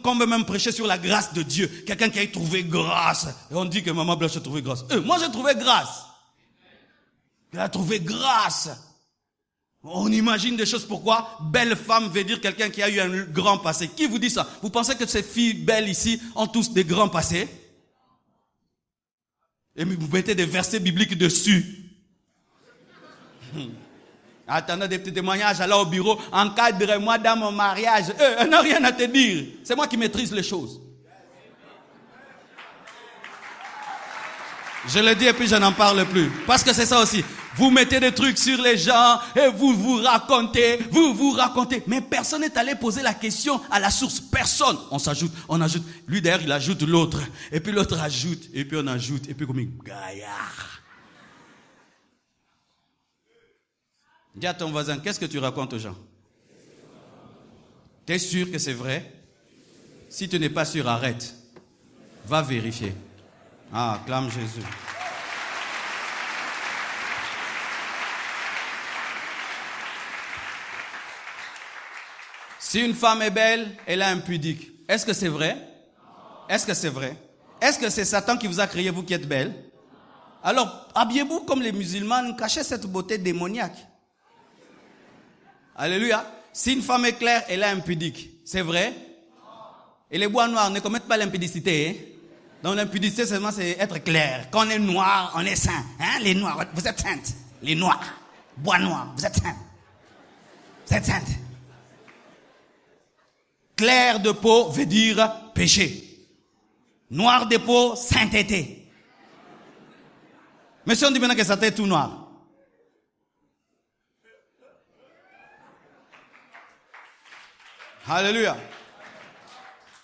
quand on veut même prêcher sur la grâce de Dieu, quelqu'un qui a trouvé grâce. Et on dit que maman Blanche a trouvé grâce. Moi j'ai trouvé grâce. Elle a trouvé grâce. On imagine des choses. Pourquoi? Belle femme veut dire quelqu'un qui a eu un grand passé. Qui vous dit ça? Vous pensez que ces filles belles ici ont tous des grands passés? Et vous mettez des versets bibliques dessus. Attendez des petits témoignages, alors au bureau, encadre-moi dans mon mariage. Elle n'a rien à te dire. C'est moi qui maîtrise les choses. Je le dis et puis je n'en parle plus. Parce que c'est ça aussi. Vous mettez des trucs sur les gens et vous racontez. Mais personne n'est allé poser la question à la source. Personne. On ajoute. Lui d'ailleurs, il ajoute l'autre. Et puis l'autre ajoute. Et puis on ajoute. Et puis comme un gaillard. Dis à ton voisin, qu'est-ce que tu racontes aux gens? Tu es sûr que c'est vrai? Si tu n'es pas sûr, arrête. Va vérifier. Ah, acclame Jésus. Si une femme est belle, elle est impudique. Est-ce que c'est vrai? Est-ce que c'est vrai? Est-ce que c'est Satan qui vous a créé, vous qui êtes belle? Alors, habillez-vous comme les musulmans, cachez cette beauté démoniaque. Alléluia. Si une femme est claire, elle est impudique. C'est vrai? Et les bois noirs ne commettent pas l'impudicité. Hein? Donc l'impudicité, seulement, c'est être clair. Quand on est noir, on est saint. Hein? Les noirs, vous êtes saintes. Les noirs. Bois noir, vous êtes saints. Vous êtes saintes. Clair de peau veut dire péché. Noir de peau, sainteté. Mais si on dit maintenant que ça est tout noir. Alléluia.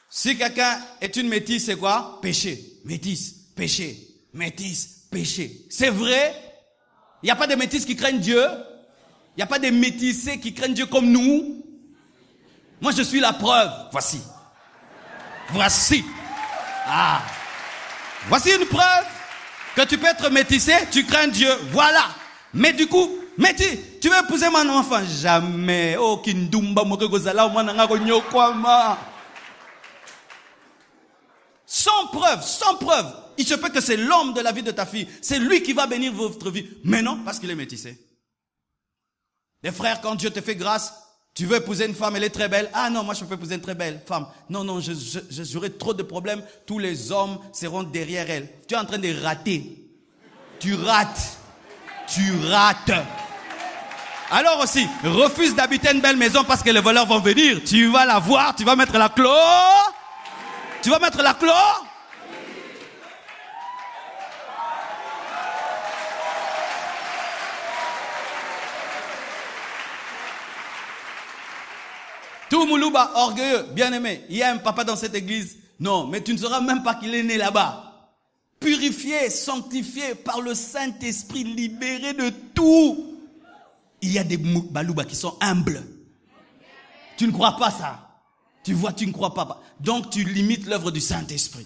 Si quelqu'un est une métisse, c'est quoi? Péché. Métisse, péché, métisse, péché. C'est vrai? Il n'y a pas de métisses qui craignent Dieu. Il n'y a pas de métissés qui craignent Dieu comme nous. Moi, je suis la preuve. Voici. Voici. Ah. Voici une preuve que tu peux être métissé, tu crains Dieu. Voilà. Mais du coup, métis, tu veux épouser mon enfant? Jamais. Oh, kindumba mokegozala mwana nyokwama. Sans preuve, sans preuve. Il se peut que c'est l'homme de la vie de ta fille. C'est lui qui va bénir votre vie. Mais non, parce qu'il est métissé. Les frères, quand Dieu te fait grâce, tu veux épouser une femme, elle est très belle. Ah non, moi je peux épouser une très belle femme. Non, j'aurai trop de problèmes. Tous les hommes seront derrière elle. Tu es en train de rater. Tu rates. Tu rates. Alors aussi, refuse d'habiter une belle maison parce que les voleurs vont venir. Tu vas la voir, tu vas mettre la clé. Tu vas mettre la clé. Tout Moulouba, orgueilleux, bien-aimé. Il y a un papa dans cette église. Non, mais tu ne sauras même pas qu'il est né là-bas. Purifié, sanctifié par le Saint-Esprit, libéré de tout. Il y a des Balouba qui sont humbles. Tu ne crois pas ça? Tu vois, tu ne crois pas. Donc tu limites l'œuvre du Saint-Esprit.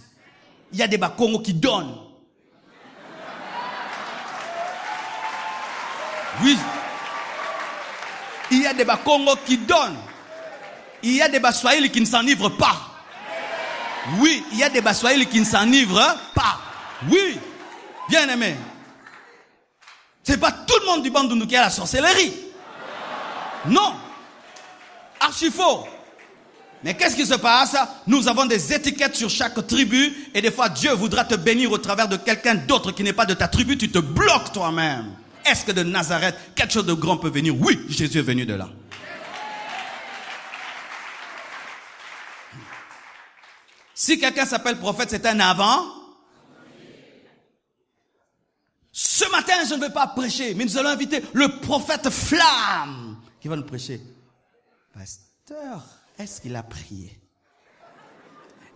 Il y a des Bakongo qui donnent. Oui. Il y a des Bakongo qui donnent. Il y a des Baswahili qui ne s'enivrent pas. Oui, il y a des Baswahili qui ne s'enivrent pas. Oui, bien aimé. C'est pas tout le monde du Bandundu qui a la sorcellerie. Non. Archi faux. Mais qu'est-ce qui se passe? Nous avons des étiquettes sur chaque tribu et des fois Dieu voudra te bénir au travers de quelqu'un d'autre qui n'est pas de ta tribu. Tu te bloques toi-même. Est-ce que de Nazareth, quelque chose de grand peut venir? Oui, Jésus est venu de là. Si quelqu'un s'appelle prophète, c'est un avant. Ce matin, je ne vais pas prêcher, mais nous allons inviter le prophète Flamme qui va nous prêcher. Pasteur, est-ce qu'il a prié?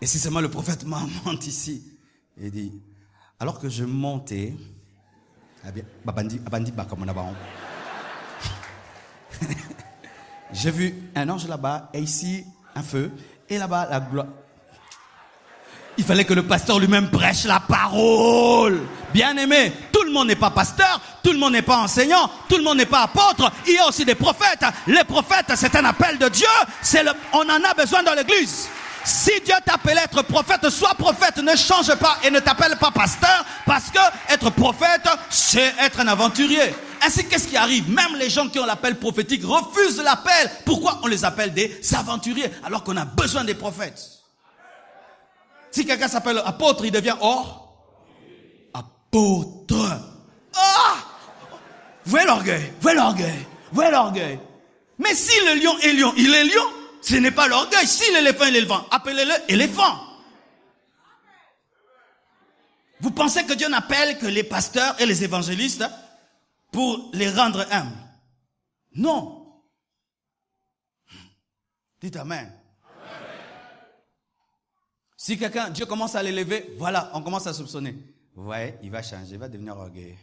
Et si seulement le prophète monte ici et dit, alors que je montais, j'ai vu un ange là-bas et ici un feu et là-bas la gloire. Il fallait que le pasteur lui-même prêche la parole. Bien aimé, tout le monde n'est pas pasteur, tout le monde n'est pas enseignant, tout le monde n'est pas apôtre. Il y a aussi des prophètes. Les prophètes, c'est un appel de Dieu. On en a besoin dans l'église. Si Dieu t'appelle à être prophète, sois prophète, ne change pas et ne t'appelle pas pasteur, parce que être prophète, c'est être un aventurier. Ainsi, qu'est-ce qui arrive? Même les gens qui ont l'appel prophétique refusent l'appel. Pourquoi on les appelle des aventuriers alors qu'on a besoin des prophètes? Si quelqu'un s'appelle apôtre, il devient apôtre. Ah! Vous voyez l'orgueil, vous voyez l'orgueil, vous voyez l'orgueil. Mais si le lion est lion, il est lion. Ce n'est pas l'orgueil. Si l'éléphant est l'éléphant, appelez-le éléphant. Vous pensez que Dieu n'appelle que les pasteurs et les évangélistes pour les rendre humbles? Non. Dites amen. Si Dieu commence à l'élever, voilà, on commence à soupçonner. Vous voyez, il va changer, il va devenir orgueilleux.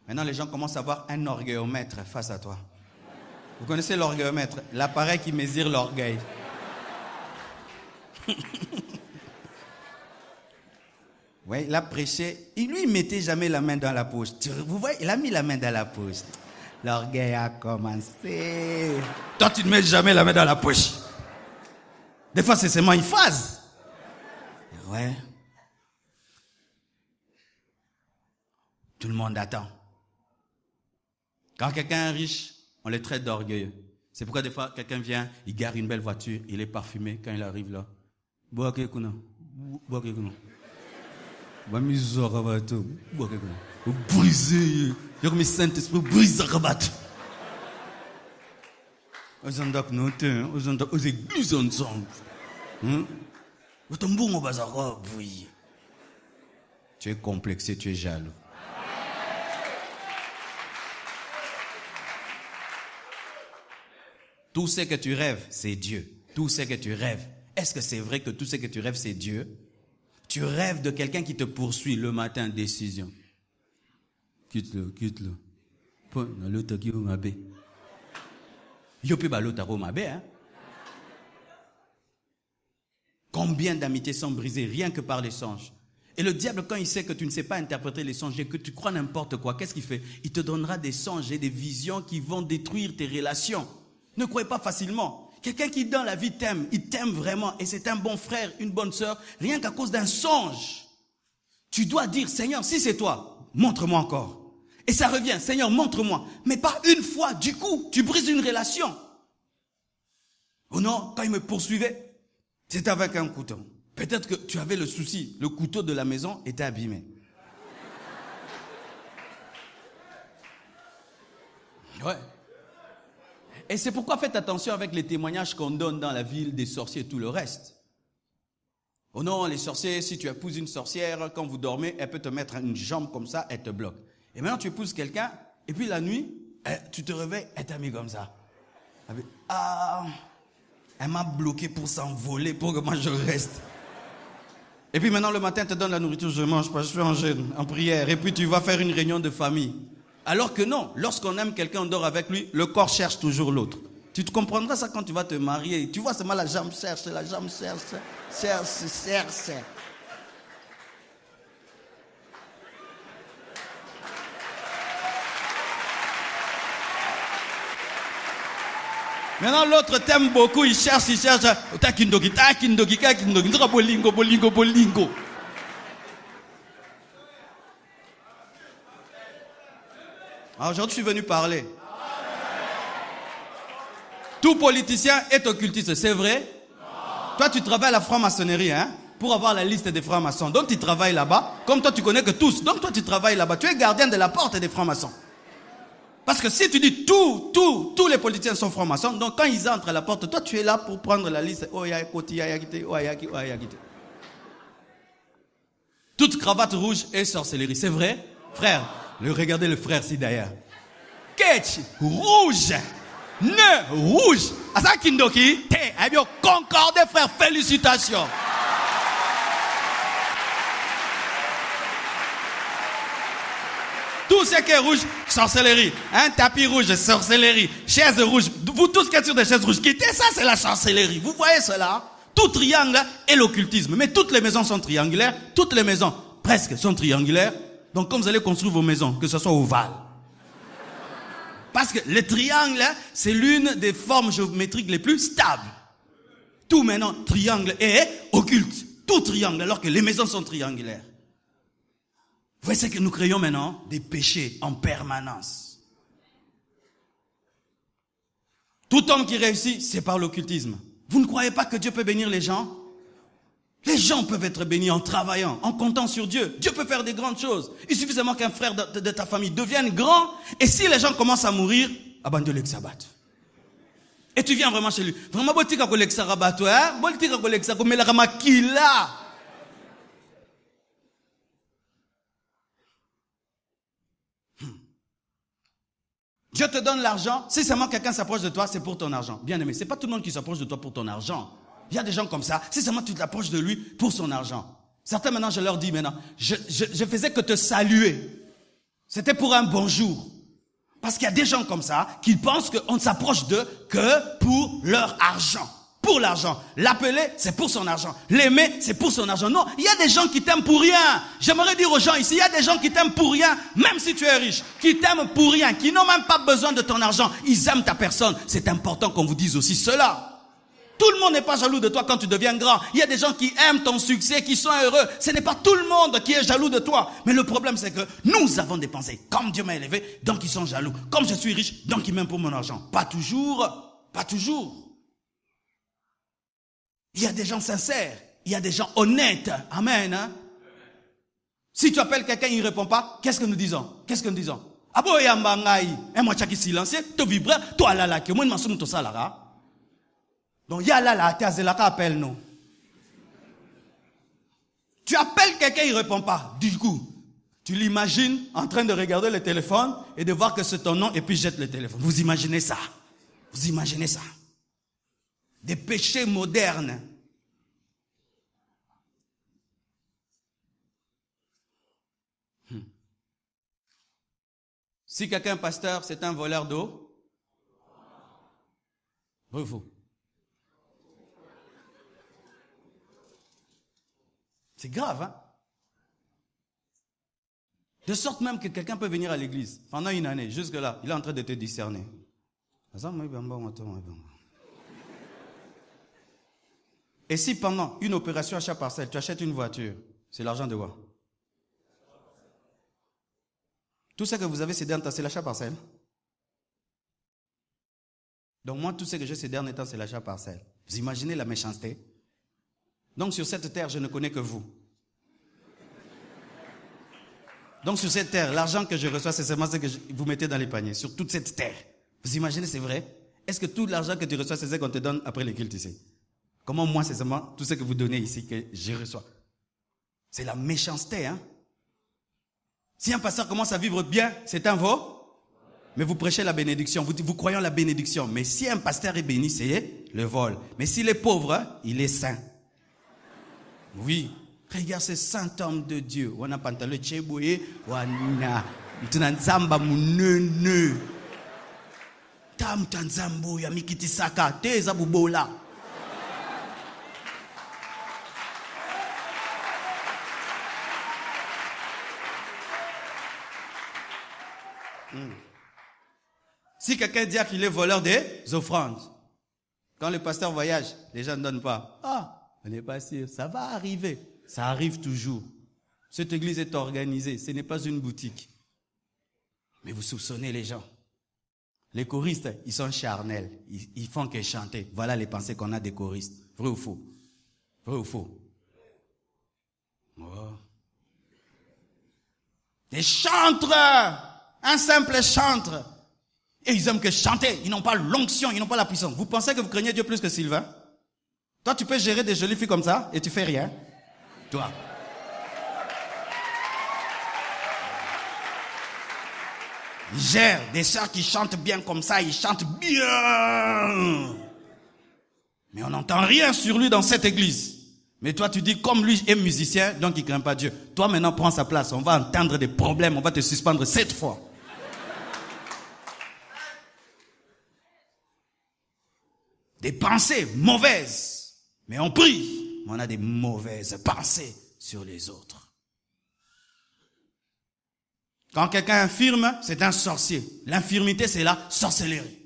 Maintenant, les gens commencent à avoir un orgueillomètre face à toi. Vous connaissez l'orgueillomètre, l'appareil qui mesure l'orgueil. Oui, il a prêché, il lui mettait jamais la main dans la poche. Vous voyez, il a mis la main dans la poche. L'orgueil a commencé. Toi, tu ne mets jamais la main dans la poche. Des fois, c'est seulement une phrase. Ouais. Tout le monde attend. Quand quelqu'un est riche, on le traite d'orgueilleux. C'est pourquoi des fois, quelqu'un vient, il gare une belle voiture, il est parfumé. Quand il arrive là, brisé, le Saint-Esprit brise la batte. Aux églises ensemble. Tu es complexé, tu es jaloux. Tout ce que tu rêves, c'est Dieu. Tout ce que tu rêves. Est-ce que c'est vrai que tout ce que tu rêves, c'est Dieu? Tu rêves de quelqu'un qui te poursuit le matin, décision. Quitte-le, quitte-le. Combien d'amitiés sont brisées rien que par les songes? Et le diable, quand il sait que tu ne sais pas interpréter les songes et que tu crois n'importe quoi, qu'est-ce qu'il fait? Il te donnera des songes et des visions qui vont détruire tes relations. Ne croyez pas facilement. Quelqu'un qui dans la vie t'aime, il t'aime vraiment et c'est un bon frère, une bonne sœur, rien qu'à cause d'un songe. Tu dois dire, Seigneur, si c'est toi, montre-moi encore. Et ça revient, Seigneur, montre-moi. Mais pas une fois, du coup, tu brises une relation. Oh non, quand il me poursuivait, c'était avec un couteau. Peut-être que tu avais le souci, le couteau de la maison était abîmé. Ouais. Et c'est pourquoi faites attention avec les témoignages qu'on donne dans la ville des sorciers et tout le reste. Oh non, les sorciers, si tu épouses une sorcière, quand vous dormez, elle peut te mettre une jambe comme ça, elle te bloque. Et maintenant tu épouses quelqu'un, et puis la nuit, tu te réveilles, elle t'a mis comme ça. Elle m'a bloqué pour s'envoler, pour que moi je reste. Et puis maintenant, le matin, elle te donne la nourriture, je ne mange pas, je suis en jeûne, en prière. Et puis tu vas faire une réunion de famille. Alors que non, lorsqu'on aime quelqu'un, on dort avec lui, le corps cherche toujours l'autre. Tu te comprendras ça quand tu vas te marier. Tu vois seulement la jambe cherche. Maintenant, l'autre t'aime beaucoup, il cherche. Takindogi. Bolingo. Alors aujourd'hui, je suis venu parler. Tout politicien est occultiste, c'est vrai? Non. Toi, tu travailles à la franc-maçonnerie, hein, pour avoir la liste des francs-maçons. Donc, tu travailles là-bas. Comme toi, tu connais que tous. Donc, toi, tu travailles là-bas. Tu es gardien de la porte des francs-maçons. Parce que si tu dis tous les politiciens sont francs-maçons, donc quand ils entrent à la porte, toi, tu es là pour prendre la liste. Toute cravate rouge est sorcellerie. C'est vrai? Frère, regardez le frère ci derrière. Ketch rouge. Nœud rouge. Asa Kindoki, concordé frère, félicitations. Tout ce qui est rouge, sorcellerie. Un tapis rouge, sorcellerie. Chaise rouge. Vous tous qui êtes sur des chaises rouges, quittez ça, c'est la sorcellerie. Vous voyez cela? Tout triangle est l'occultisme. Mais toutes les maisons sont triangulaires. Toutes les maisons, presque, sont triangulaires. Donc quand vous allez construire vos maisons, que ce soit ovale. Parce que le triangle, c'est l'une des formes géométriques les plus stables. Tout maintenant, triangle est occulte. Tout triangle, alors que les maisons sont triangulaires. Vous voyez ce que nous créons maintenant? Des péchés en permanence. Tout homme qui réussit, c'est par l'occultisme. Vous ne croyez pas que Dieu peut bénir les gens? Les gens peuvent être bénis en travaillant, en comptant sur Dieu. Dieu peut faire des grandes choses. Il suffit seulement qu'un frère de ta famille devienne grand. Et si les gens commencent à mourir, abandonne le sabbat. Et tu viens vraiment chez lui. Vraiment, botika koleksa rabato, hein? Botika koleksa komelarama kila. Dieu te donne l'argent. Si seulement quelqu'un s'approche de toi, c'est pour ton argent. Bien aimé, c'est pas tout le monde qui s'approche de toi pour ton argent. Il y a des gens comme ça. Si seulement tu t'approches de lui pour son argent. Certains maintenant, je leur dis maintenant, je faisais que te saluer. C'était pour un bonjour. Parce qu'il y a des gens comme ça qui pensent qu'on ne s'approche d'eux que pour leur argent. Pour l'argent. L'appeler, c'est pour son argent. L'aimer, c'est pour son argent. Non, il y a des gens qui t'aiment pour rien. J'aimerais dire aux gens ici, il y a des gens qui t'aiment pour rien, même si tu es riche, qui t'aiment pour rien, qui n'ont même pas besoin de ton argent. Ils aiment ta personne. C'est important qu'on vous dise aussi cela. Tout le monde n'est pas jaloux de toi quand tu deviens grand. Il y a des gens qui aiment ton succès, qui sont heureux. Ce n'est pas tout le monde qui est jaloux de toi. Mais le problème, c'est que nous avons dépensé. Comme Dieu m'a élevé, donc ils sont jaloux. Comme je suis riche, donc ils m'aiment pour mon argent. Pas toujours. Pas toujours. Il y a des gens sincères. Il y a des gens honnêtes. Amen. Hein? Si tu appelles quelqu'un, il ne répond pas. Qu'est-ce que nous disons? Qu'est-ce que nous disons? Ah bon, moi, tu as silencieux, tu vibres, toi là, que moi, je m'en salara. Donc, appelle-nous. Tu appelles quelqu'un, il ne répond pas. Du coup, tu l'imagines en train de regarder le téléphone et de voir que c'est ton nom et puis jette le téléphone. Vous imaginez ça? Vous imaginez ça? Des péchés modernes. Si quelqu'un est pasteur, c'est un voleur d'eau. Bravo. C'est grave, hein? De sorte même que quelqu'un peut venir à l'église pendant une année, jusque-là, il est en train de te discerner. Et si pendant une opération achat parcelle, tu achètes une voiture, c'est l'argent de quoi? Tout ce que vous avez ces derniers temps, c'est l'achat parcelle. Donc moi, tout ce que j'ai ces derniers temps, c'est l'achat parcelle. Vous imaginez la méchanceté? Donc sur cette terre, je ne connais que vous. Donc sur cette terre, l'argent que je reçois, c'est seulement ce que vous mettez dans les paniers. Sur toute cette terre. Vous imaginez, c'est vrai? Est-ce que tout l'argent que tu reçois, c'est ce qu'on te donne après les cultes ici? Comment moi, c'est seulement tout ce que vous donnez ici que je reçois? C'est la méchanceté, hein? Si un pasteur commence à vivre bien, c'est un Mais vous prêchez la bénédiction, vous croyez en la bénédiction. Mais si un pasteur est béni, c'est le vol. Mais s'il est pauvre, il est saint. Oui. Regarde ce saint homme de Dieu. On a pantalon tchéboué, on a tunanzamba munene. Tam tanzambo ya mikiti saka teza bubola. Si quelqu'un dit qu'il est voleur des offrandes, quand le pasteur voyage, les gens ne donnent pas. Ah, on n'est pas sûr, ça va arriver. Ça arrive toujours. Cette église est organisée, ce n'est pas une boutique. Mais vous soupçonnez les gens. Les choristes, ils sont charnels, ils font que chanter. Voilà les pensées qu'on a des choristes. Vrai ou faux? Vrai ou faux? Oh. Des chantres, un simple chantre. Et ils aiment que chanter, ils n'ont pas l'onction, ils n'ont pas la puissance. Vous pensez que vous craignez Dieu plus que Sylvain? Toi, tu peux gérer des jolies filles comme ça et tu fais rien. Toi. Ils gèrent des sœurs qui chantent bien comme ça, ils chantent bien. Mais on n'entend rien sur lui dans cette église. Mais toi, tu dis, comme lui est musicien, donc il ne craint pas Dieu. Toi, maintenant, prends sa place. On va entendre des problèmes, on va te suspendre 7 fois. Des pensées mauvaises. Mais on prie. Mais on a des mauvaises pensées sur les autres. Quand quelqu'un est infirme, c'est un sorcier. L'infirmité, c'est la sorcellerie.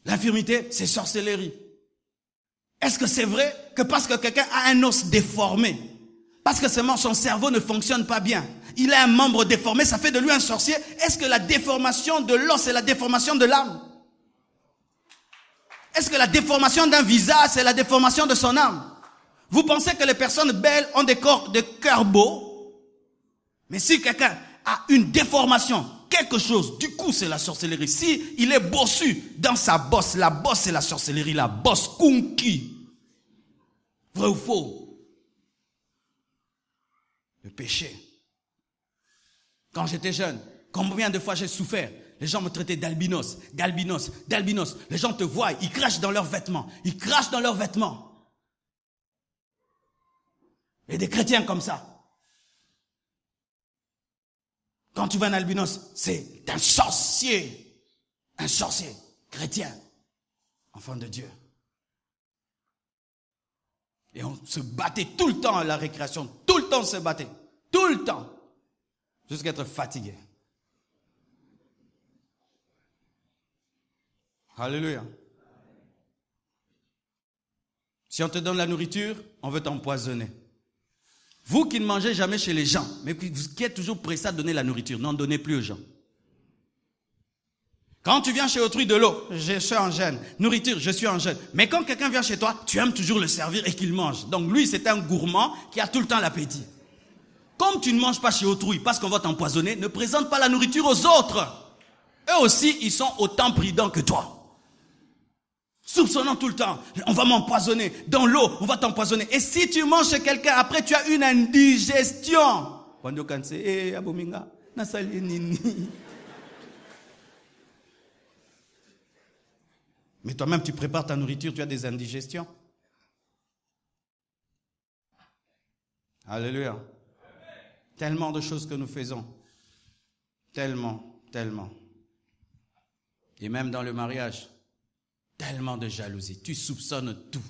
L'infirmité, c'est sorcellerie. Est-ce que c'est vrai que parce que quelqu'un a un os déformé, parce que seulement son cerveau ne fonctionne pas bien, il a un membre déformé, ça fait de lui un sorcier? Est-ce que la déformation de l'os, c'est la déformation de l'âme? Est-ce que la déformation d'un visage, c'est la déformation de son âme? Vous pensez que les personnes belles ont des cœurs beaux? Mais si quelqu'un a une déformation, quelque chose, du coup c'est la sorcellerie. Si il est bossu dans sa bosse, la bosse c'est la sorcellerie, la bosse kunki. Vrai ou faux? Le péché. Quand j'étais jeune, combien de fois j'ai souffert? Les gens me traitaient d'albinos, d'albinos, d'albinos. Les gens te voient, ils crachent dans leurs vêtements. Ils crachent dans leurs vêtements. Et des chrétiens comme ça. Quand tu vois un albinos, c'est un sorcier. Un sorcier chrétien. Enfant de Dieu. Et on se battait tout le temps à la récréation. Tout le temps on se battait. Tout le temps. Jusqu'à être fatigué. Alléluia. Si on te donne la nourriture, on veut t'empoisonner. Vous qui ne mangez jamais chez les gens, mais qui êtes toujours pressés à donner la nourriture, n'en donnez plus aux gens. Quand tu viens chez autrui de l'eau, je suis en jeûne. Nourriture, je suis en jeûne. Mais quand quelqu'un vient chez toi, tu aimes toujours le servir et qu'il mange. Donc lui, c'est un gourmand qui a tout le temps l'appétit. Comme tu ne manges pas chez autrui parce qu'on va t'empoisonner, ne présente pas la nourriture aux autres. Eux aussi, ils sont autant prudents que toi. Soupçonnant tout le temps, on va m'empoisonner. Dans l'eau, on va t'empoisonner. Et si tu manges chez quelqu'un, après tu as une indigestion. Mais toi-même, tu prépares ta nourriture, tu as des indigestions. Alléluia. Tellement de choses que nous faisons. Tellement, tellement. Et même dans le mariage. Tellement de jalousie. Tu soupçonnes tout.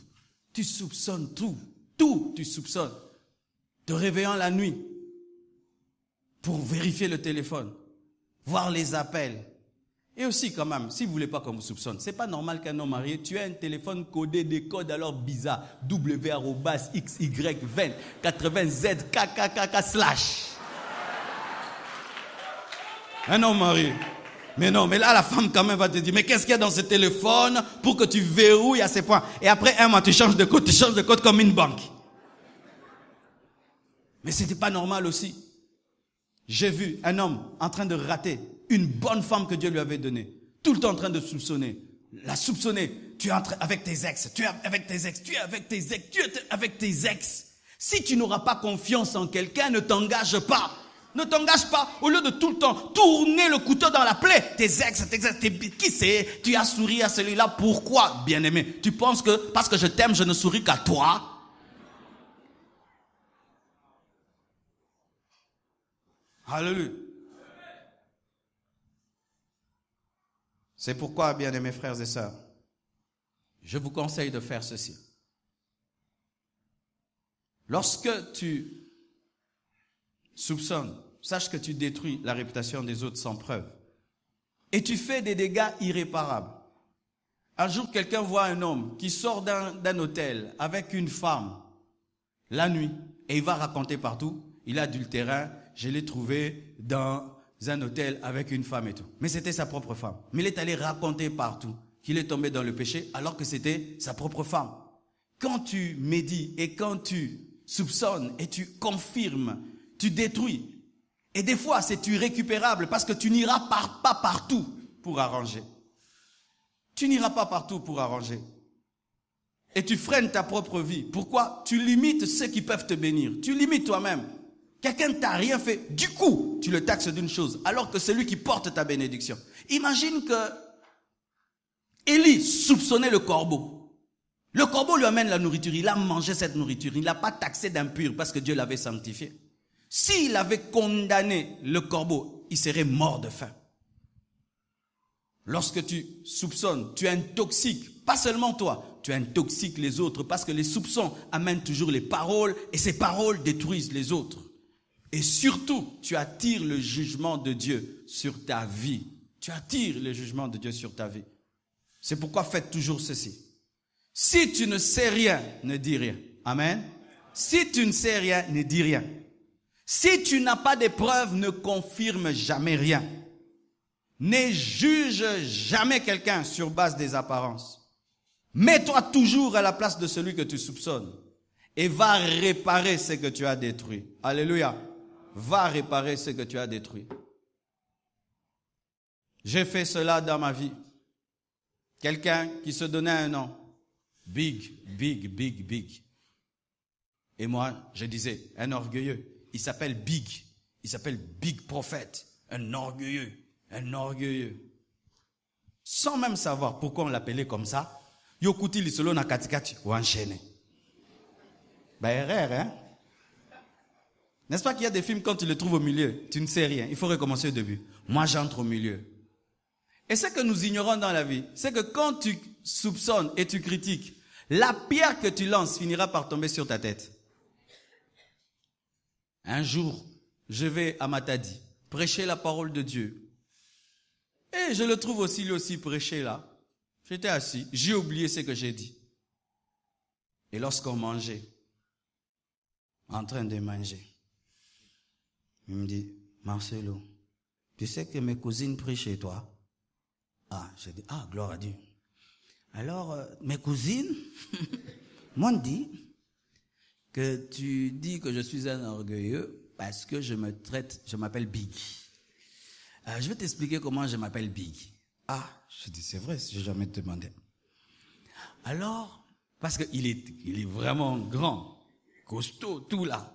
Tu soupçonnes tout. Tout, tu soupçonnes. Te réveillant la nuit pour vérifier le téléphone, voir les appels. Et aussi quand même, si vous voulez pas qu'on vous soupçonne, c'est pas normal qu'un homme marié, tu aies un téléphone codé, des codes alors bizarres, W@XY20 80Z KKKK/. Un homme marié. Mais non, mais là, la femme quand même va te dire, mais qu'est-ce qu'il y a dans ce téléphone pour que tu verrouilles à ces points? Et après un mois, tu changes de code comme une banque. Mais c'était pas normal aussi. J'ai vu un homme en train de rater une bonne femme que Dieu lui avait donnée. Tout le temps en train de soupçonner. La soupçonner. Tu es avec tes ex, tu es avec tes ex, tu es avec tes ex, tu es avec tes ex. Si tu n'auras pas confiance en quelqu'un, ne t'engage pas. Ne t'engage pas au lieu de tout le temps tourner le couteau dans la plaie. Tes ex, qui c'est? Tu as souri à celui-là. Pourquoi, bien-aimé? Tu penses que parce que je t'aime, je ne souris qu'à toi? Alléluia. C'est pourquoi, bien-aimés frères et sœurs, je vous conseille de faire ceci. Lorsque tu soupçonnes, sache que tu détruis la réputation des autres sans preuve. Et tu fais des dégâts irréparables. Un jour, quelqu'un voit un homme qui sort d'un hôtel avec une femme la nuit et il va raconter partout, il a adultéré, je l'ai trouvé dans un hôtel avec une femme et tout. Mais c'était sa propre femme. Mais il est allé raconter partout qu'il est tombé dans le péché alors que c'était sa propre femme. Quand tu médis et quand tu soupçonnes et tu confirmes, tu détruis. Et des fois, c'est irrécupérable parce que tu n'iras pas partout pour arranger. Tu n'iras pas partout pour arranger. Et tu freines ta propre vie. Pourquoi? Tu limites ceux qui peuvent te bénir. Tu limites toi-même. Quelqu'un ne t'a rien fait. Du coup, tu le taxes d'une chose, alors que c'est lui qui porte ta bénédiction. Imagine que Élie soupçonnait le corbeau. Le corbeau lui amène la nourriture. Il a mangé cette nourriture. Il ne l'a pas taxé d'impur parce que Dieu l'avait sanctifié. S'il avait condamné le corbeau, il serait mort de faim. Lorsque tu soupçonnes, tu intoxiques, pas seulement toi, tu intoxiques les autres parce que les soupçons amènent toujours les paroles et ces paroles détruisent les autres. Et surtout, tu attires le jugement de Dieu sur ta vie. Tu attires le jugement de Dieu sur ta vie. C'est pourquoi faites toujours ceci. Si tu ne sais rien, ne dis rien. Amen. Si tu ne sais rien, ne dis rien. Si tu n'as pas de preuves, ne confirme jamais rien. Ne juge jamais quelqu'un sur base des apparences. Mets-toi toujours à la place de celui que tu soupçonnes et va réparer ce que tu as détruit. Alléluia. Va réparer ce que tu as détruit. J'ai fait cela dans ma vie. Quelqu'un qui se donnait un nom. Big. Et moi, je disais, un orgueilleux. Il s'appelle Big. Il s'appelle Big Prophète. Un orgueilleux. Sans même savoir pourquoi on l'appelait comme ça. Yokuti lisolo na katikati ou enchaîné. Erreur, hein? N'est-ce pas qu'il y a des films quand tu le trouves au milieu, tu ne sais rien, il faut recommencer au début. Moi, j'entre au milieu. Et ce que nous ignorons dans la vie, c'est que quand tu soupçonnes et tu critiques, la pierre que tu lances finira par tomber sur ta tête. Un jour, je vais à Matadi prêcher la parole de Dieu. Et je le trouve aussi, lui aussi, prêcher là. J'étais assis, j'ai oublié ce que j'ai dit. Et lorsqu'on mangeait, en train de manger, il me dit, Marcelo, tu sais que mes cousines prient chez toi? Ah, j'ai dit, ah, gloire à Dieu. Alors, mes cousines m'ont dit que tu dis que je suis un orgueilleux parce que je m'appelle Big. Je vais t'expliquer comment je m'appelle Big. Ah, je dis, c'est vrai, je n'ai jamais demandé. Alors, parce qu'il est vraiment grand, costaud, tout là.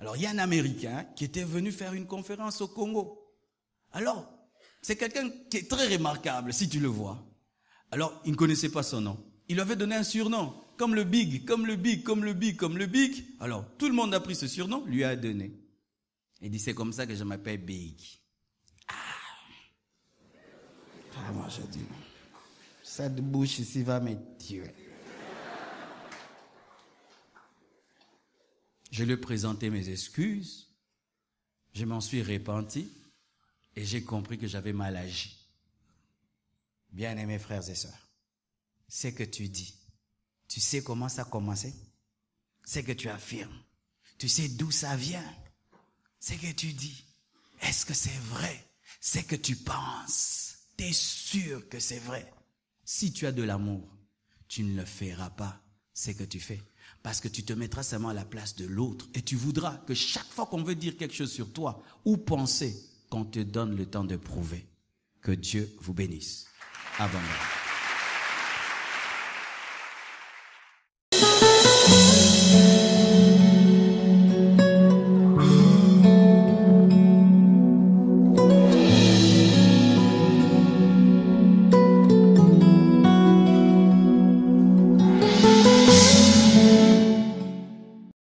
Alors, il y a un Américain qui était venu faire une conférence au Congo. Alors, c'est quelqu'un qui est très remarquable, si tu le vois. Alors, il ne connaissait pas son nom. Il lui avait donné un surnom, comme le Big. Alors, tout le monde a pris ce surnom, lui a donné. Il dit, c'est comme ça que je m'appelle Big. Moi, je dis, cette bouche ici va me tuer. Je lui ai présenté mes excuses, je m'en suis repenti et j'ai compris que j'avais mal agi. Bien-aimés frères et sœurs, ce que tu dis, tu sais comment ça a commencé? Ce que tu affirmes, tu sais d'où ça vient? Ce que tu dis, est-ce que c'est vrai? Ce que tu penses, tu es sûr que c'est vrai? Si tu as de l'amour, tu ne le feras pas, ce que tu fais. Parce que tu te mettras seulement à la place de l'autre et tu voudras que chaque fois qu'on veut dire quelque chose sur toi ou penser, qu'on te donne le temps de prouver. Que Dieu vous bénisse abondamment.